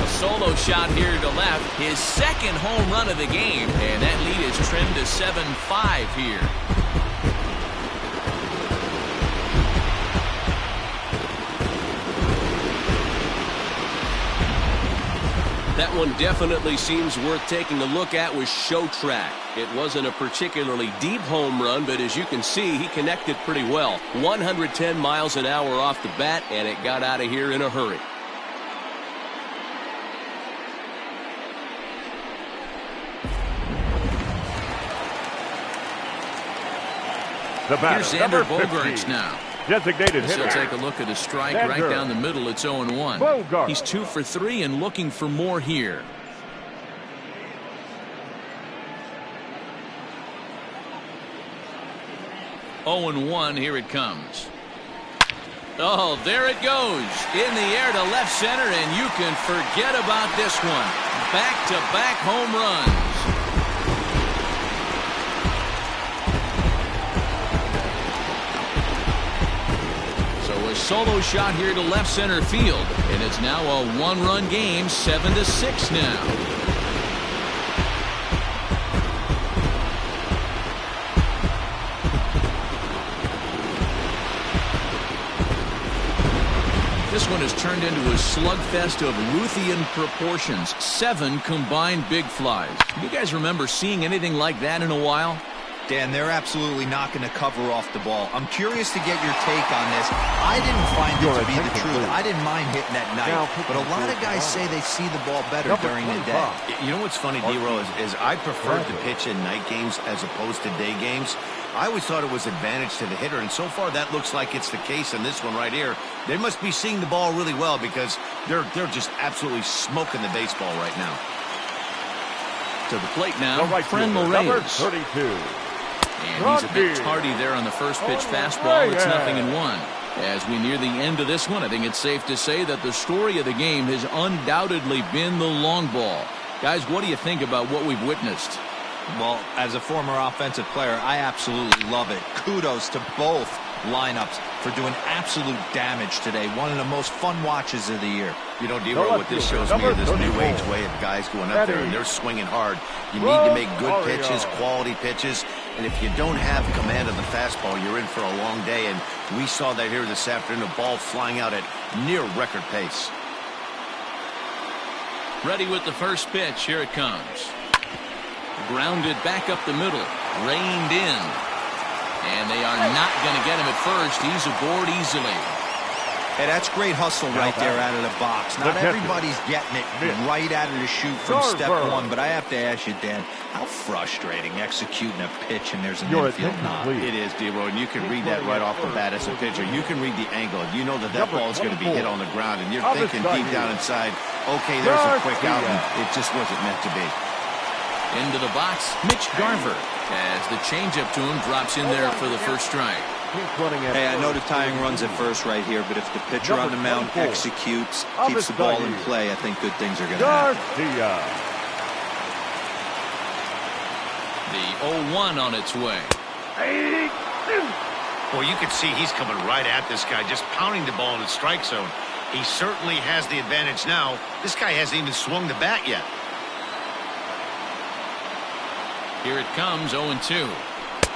A solo shot here to left. His second home run of the game. And that lead is trimmed to 7-5 here. That one definitely seems worth taking a look at with Show Track. It wasn't a particularly deep home run, but as you can see, he connected pretty well. 110 miles an hour off the bat, and it got out of here in a hurry. The batter, here's Xander Bogaerts now. Designated hitter. He'll take a look at a strike right down the middle. It's 0-1. Bogaerts. He's 2 for 3 and looking for more here. Oh, 0-1. Here it comes. Oh, there it goes. In the air to left center, and you can forget about this one. Back-to-back home runs. Solo shot here to left center field, and it's now a 1-run game, 7-6 now. This one has turned into a slugfest of Ruthian proportions. 7 combined big flies. You guys remember seeing anything like that in a while? Dan, they're absolutely not going to cover off the ball. I'm curious to get your take on this. I didn't find it to be the truth. I didn't mind hitting at night, but a lot of guys say they see the ball better during the day. You know what's funny, D-Row, is I prefer to pitch in night games as opposed to day games. I always thought it was advantage to the hitter, and so far that looks like it's the case in this one right here. They must be seeing the ball really well because they're just absolutely smoking the baseball right now. To the plate now, Frenmel Reyes. 32. And he's a bit tardy there on the first pitch fastball. It's 0-1. As we near the end of this one, I think it's safe to say that the story of the game has undoubtedly been the long ball. Guys, what do you think about what we've witnessed? Well, as a former offensive player, I absolutely love it. Kudos to both lineups for doing absolute damage today. One of the most fun watches of the year. You know, D-Row, what this shows me is this new age way of guys going up there and they're swinging hard. You need to make good pitches, quality pitches, and if you don't have command of the fastball, you're in for a long day, and we saw that here this afternoon, a ball flying out at near record pace. Ready with the first pitch. Here it comes. Grounded back up the middle. Reined in. And they are not going to get him at first. He's aboard easily. Hey, that's great hustle right there out of the box. Not everybody's getting it right out of the chute from step one, but I have to ask you, Dan, how frustrating executing a pitch and there's an infield knock. It is, D-Roy, and you can read that right off the bat as a pitcher. You can read the angle. You know that that ball is going to be hit on the ground, and you're thinking deep down inside, okay, there's a quick out, and it just wasn't meant to be. Into the box, Mitch Garver, as the changeup to him drops in there for the first strike. Hey, I know the tying runs at first right here, but if the pitcher on the mound executes, keeps the ball in play, I think good things are going to happen. The 0-1 on its way. Well, you can see he's coming right at this guy, just pounding the ball in the strike zone. He certainly has the advantage now. This guy hasn't even swung the bat yet. Here it comes, 0-2.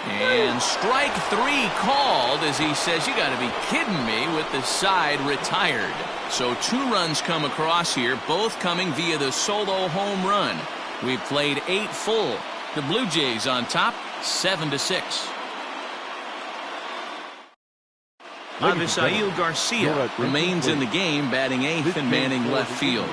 And strike 3 called as he says, you got to be kidding me, with the side retired. So 2 runs come across here, both coming via the solo home run. We've played 8 full. The Blue Jays on top, 7-6. Avisail Garcia remains in the game, batting 8th and manning left field.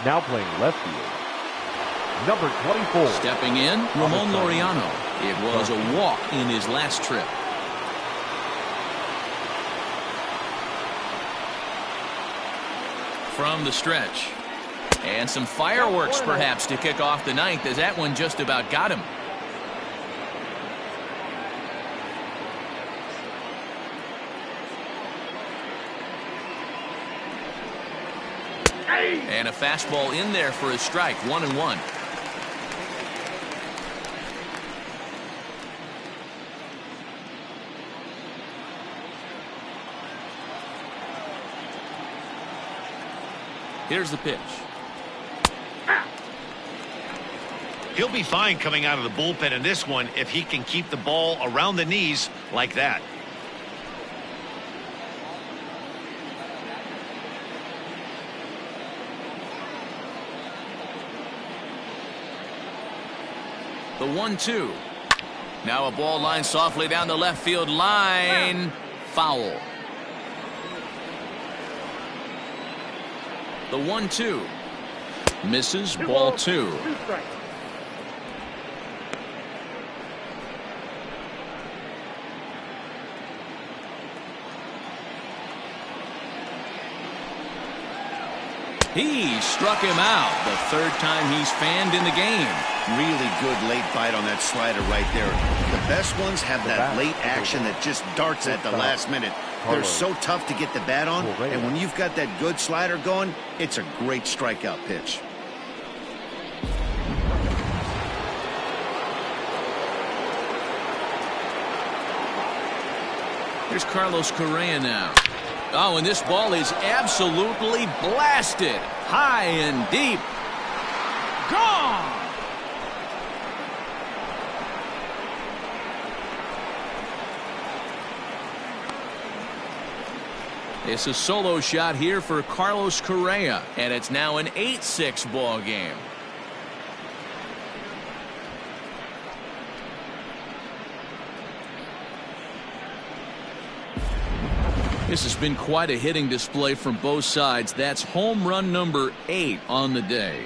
Now playing left field, number 24. Stepping in, Ramon Laureano. It was a walk in his last trip. From the stretch. And some fireworks perhaps to kick off the 9th, as that one just about got him. And a fastball in there for a strike, 1-1. Here's the pitch. He'll be fine coming out of the bullpen in this one if he can keep the ball around the knees like that. The 1-2. Now a ball line softly down the left field line. Foul. The 1-2. Misses, ball 2. He struck him out the third time he's fanned in the game. Really good late bite on that slider right there. The best ones have that late action that just darts at the last minute. They're so tough to get the bat on, and when you've got that good slider going, it's a great strikeout pitch. Here's Carlos Correa now. Oh, and this ball is absolutely blasted. High and deep. Gone! It's a solo shot here for Carlos Correa, and it's now an 8-6 ball game. This has been quite a hitting display from both sides. That's home run number 8 on the day.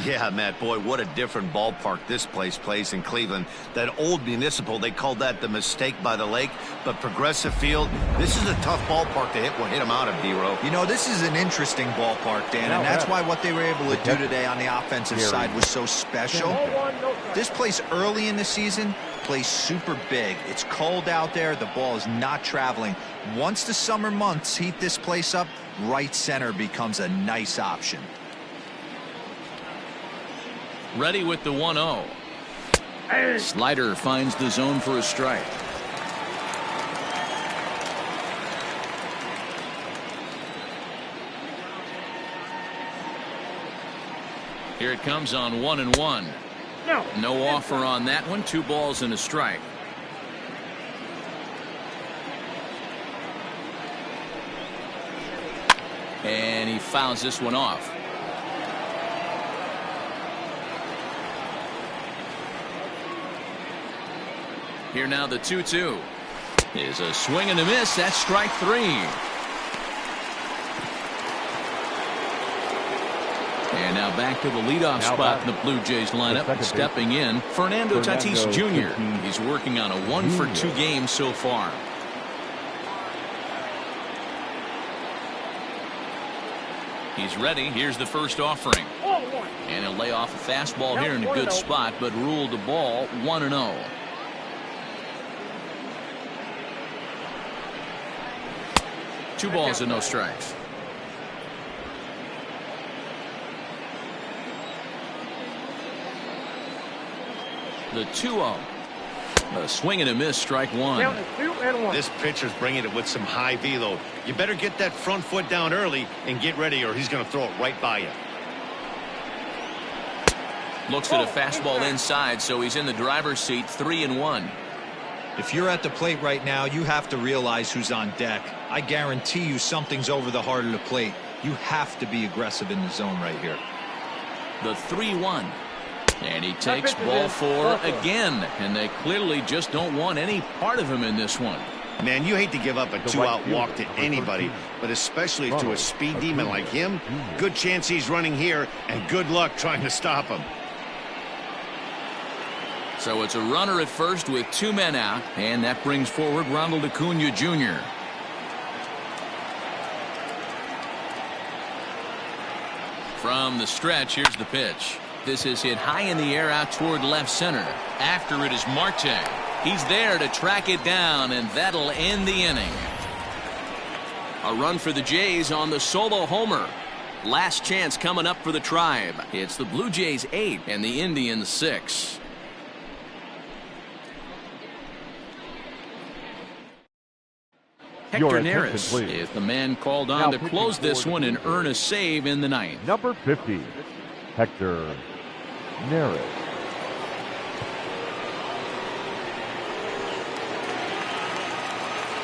Yeah, Matt, boy, what a different ballpark this place plays in Cleveland. That old Municipal, they called that the mistake by the lake, but Progressive Field, this is a tough ballpark to hit them out of, D-Row. You know, this is an interesting ballpark, Dan, and that's why what they were able to do today on the offensive side was so special. This place early in the season plays super big. It's cold out there. The ball is not traveling. Once the summer months heat this place up, right center becomes a nice option. Ready with the 1-0. Slider finds the zone for a strike. Here it comes on 1-1. No offer on that one. 2 balls and a strike. And he fouls this one off. Here now the 2-2 is a swing and a miss. That's strike 3. And now back to the leadoff spot in the Blue Jays lineup. Stepping in, Fernando Tatis Jr. He's working on a 1-for-2 game so far. He's ready. Here's the first offering. And he'll lay off a fastball here in a good spot, but ruled the ball 1-0. Two balls and no strikes. The 2-0. A swing and a miss, strike 1. This pitcher's bringing it with some high velo. You better get that front foot down early and get ready, or he's going to throw it right by you. Looks at a fastball inside, so he's in the driver's seat. 3-1. If you're at the plate right now, you have to realize who's on deck. I guarantee you something's over the heart of the plate. You have to be aggressive in the zone right here. The 3-1. And he takes ball 4 again. And they clearly just don't want any part of him in this one. Man, you hate to give up a 2-out walk to anybody, but especially to a speed demon like him. Good chance he's running here, and good luck trying to stop him. So it's a runner at first with 2 men out, and that brings forward Ronald Acuna Jr. From the stretch, here's the pitch. This is hit high in the air out toward left center. After it is Marte. He's there to track it down, and that'll end the inning. A run for the Jays on the solo homer. Last chance coming up for the Tribe. It's the Blue Jays 8 and the Indians 6. Hector Neris is the man called on to close this one and earn a save in the ninth. Number 50, Hector Neris.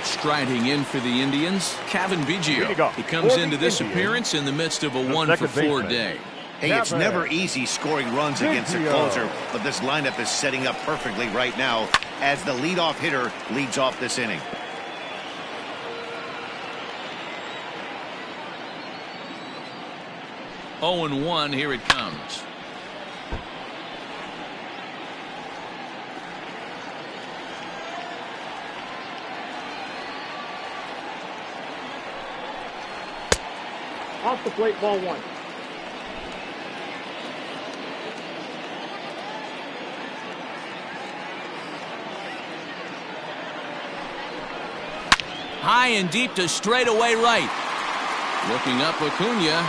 Striding in for the Indians, Cavan Biggio. He comes into this appearance in the midst of a 1-for-4 day. Hey, it's never easy scoring runs against a closer, but this lineup is setting up perfectly right now as the leadoff hitter leads off this inning. Oh, 0-1, here it comes. Off the plate, ball 1. High and deep to straightaway right. Looking up Acuna.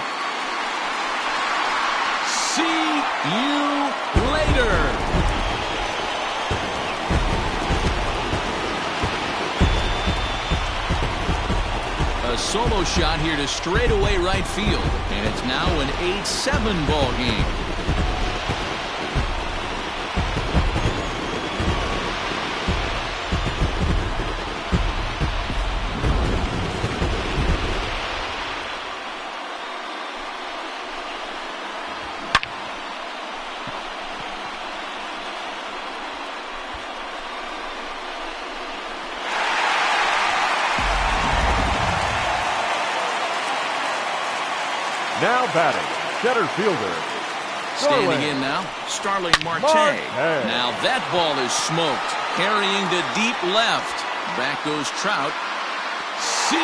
See you later. A solo shot here to straightaway right field, and it's now an 8-7 ball game. Now batting, center fielder. Standing in now, Starling Marte. Now that ball is smoked. Carrying to deep left. Back goes Trout. See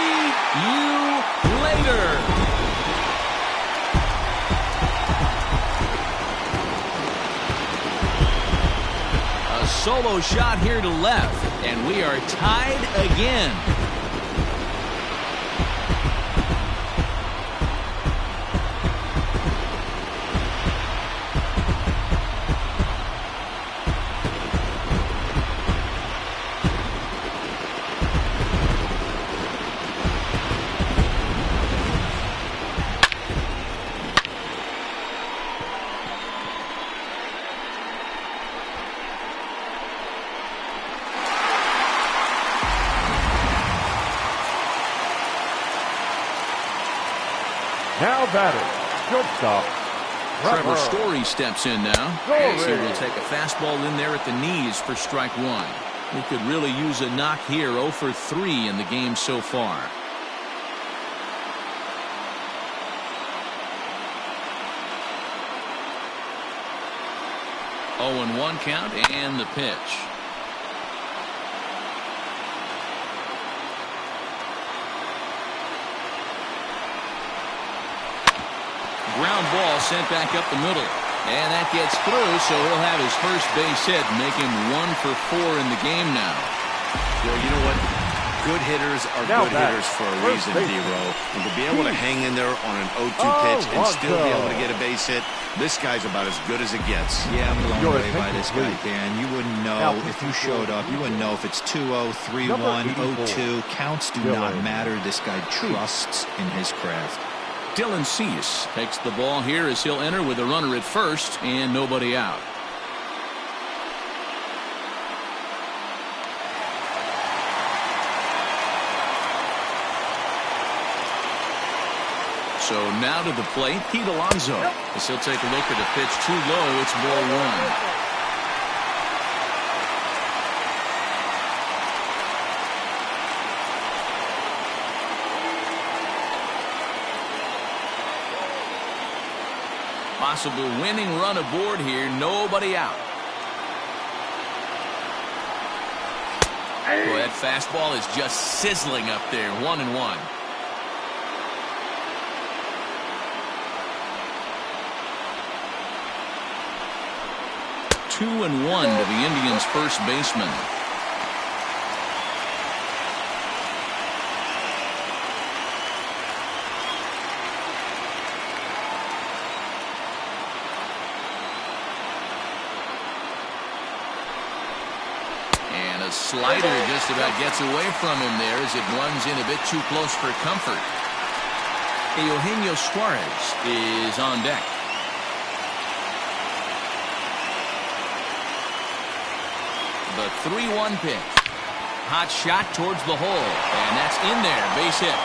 you later. A solo shot here to left, and we are tied again. Now batting, shortstop. Trevor Story steps in now. As he will take a fastball in there at the knees for strike 1. He could really use a knock here. 0 for 3 in the game so far. 0-1 count and the pitch. Ground ball sent back up the middle. And that gets through, so he'll have his first base hit, make him 1 for 4 in the game now. Well, you know what? Good hitters are good hitters for a reason, D-Row. And to be able to hang in there on an 0-2 pitch and still be able to get a base hit, this guy's about as good as it gets. Yeah, I'm blown away by this guy, Dan. You wouldn't know if you showed up. You wouldn't know if it's 2-0, 3-1, 0-2. Counts do not matter. This guy trusts in his craft. Dylan Cease takes the ball here as he'll enter with a runner at first and nobody out. So now to the plate, Pete Alonso. As he'll take a look at the pitch too low, it's ball 1. Possible winning run aboard here. Nobody out. Boy, that fastball is just sizzling up there. 1-1. Two and 1 to the Indians' first baseman. Slider just about gets away from him there as it runs in a bit too close for comfort. Eugenio Suarez is on deck. The 3-1 pitch. Hot shot towards the hole, and that's in there. Base hit.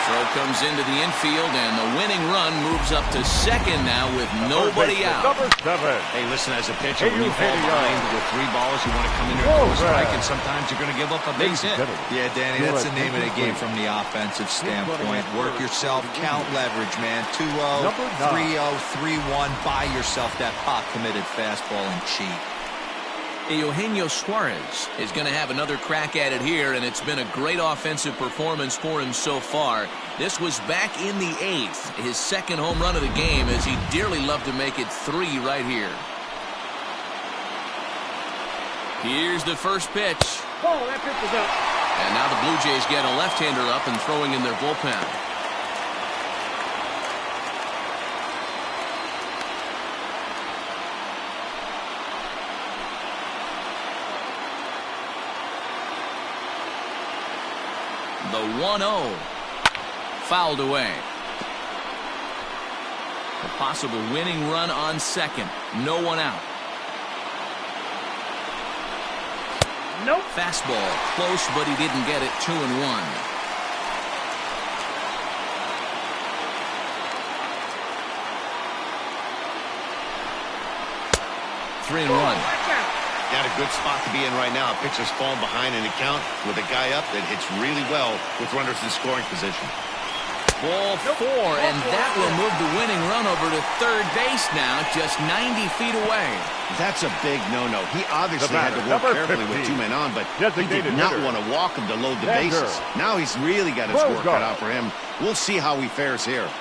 Throw comes into the infield, and the winning run moves up to second now with nobody out. Hey, listen, as a pitcher, when you fall behind with 3 balls, you want to come in there and throw a strike, and sometimes you're going to give up a base hit. Yeah, Danny, that's the name of the game from the offensive standpoint. Work yourself, count leverage, man. 2-0, 3-0, 3-1. Buy yourself that pot-committed fastball and cheat. Eugenio Suarez is going to have another crack at it here, and it's been a great offensive performance for him so far. This was back in the 8th, his second home run of the game, as he dearly loved to make it 3 right here. Here's the first pitch. Oh, that pitch is up. And now the Blue Jays get a left-hander up and throwing in their bullpen. The 1-0 fouled away. A possible winning run on second. No one out. Nope. Fastball close, but he didn't get it. 2-1. Three and 1. Got a good spot to be in right now. Pitcher's falling behind in the count with a guy up that hits really well with runners in scoring position. Ball 4, and that will move the winning run over to third base now, just 90 feet away. That's a big no-no. He obviously had to work carefully with 2 men on, but he did not want to walk him to load the bases. Now he's really got his work cut out for him. We'll see how he fares here.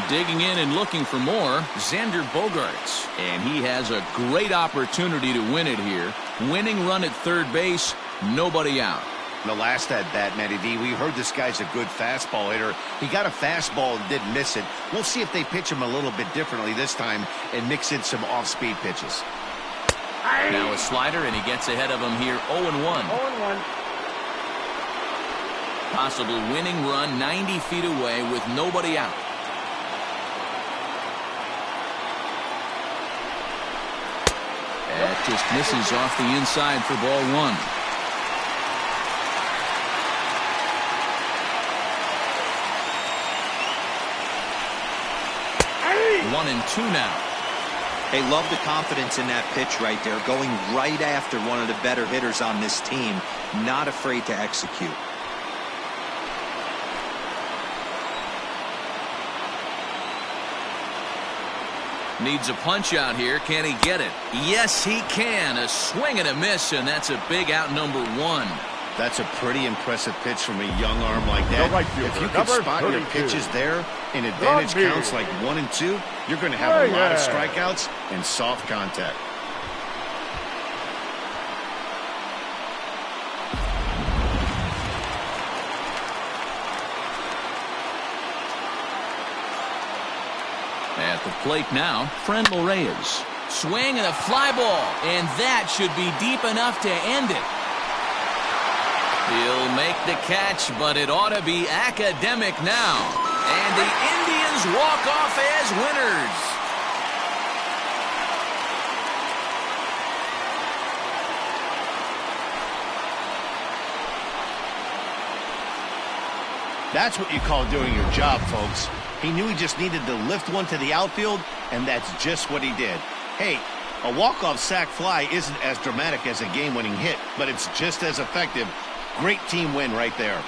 Digging in and looking for more, Xander Bogaerts. And he has a great opportunity to win it here. Winning run at third base, nobody out. The last at bat, Matty D, we heard this guy's a good fastball hitter. He got a fastball and didn't miss it. We'll see if they pitch him a little bit differently this time and mix in some off-speed pitches. Now a slider, and he gets ahead of him here. 0-1. 0-1. Possible winning run 90 feet away with nobody out. That just misses off the inside for ball 1. 1-2 now. Hey, love the confidence in that pitch right there, going right after one of the better hitters on this team, not afraid to execute. Needs a punch out here. Can he get it? Yes, he can. A swing and a miss, and that's a big out, number 1. That's a pretty impressive pitch from a young arm like that. Right if you fielder, can spot 32. your pitches there and advantage counts like 1 and 2, you're going to have a lot of strikeouts and soft contact. At the plate now, Friendly Reyes. Swing and a fly ball, and that should be deep enough to end it. He'll make the catch, but it ought to be academic now. And the Indians walk off as winners. That's what you call doing your job, folks. He knew he just needed to lift one to the outfield, and that's just what he did. Hey, a walk-off sac fly isn't as dramatic as a game-winning hit, but it's just as effective. Great team win right there.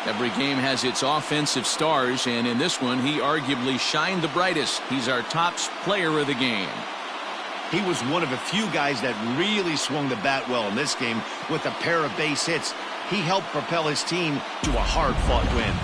Every game has its offensive stars, and in this one, he arguably shined the brightest. He's our top player of the game. He was one of a few guys that really swung the bat well in this game with a pair of base hits. He helped propel his team to a hard-fought win.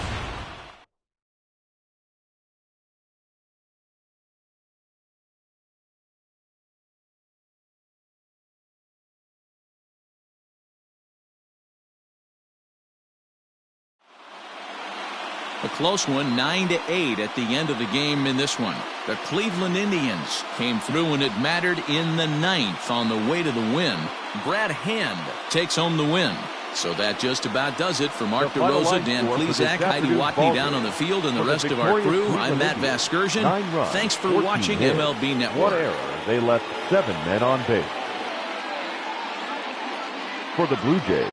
A close one, 9-8 at the end of the game in this one. The Cleveland Indians came through when it mattered in the 9th on the way to the win. Brad Hand takes home the win. So that just about does it for Mark DeRosa, Dan Plesac, Heidi Watney down on the field, and the rest of our crew. I'm Matt Vasgersian. Thanks for watching MLB Network. 1 error. They left 7 men on base. For the Blue Jays,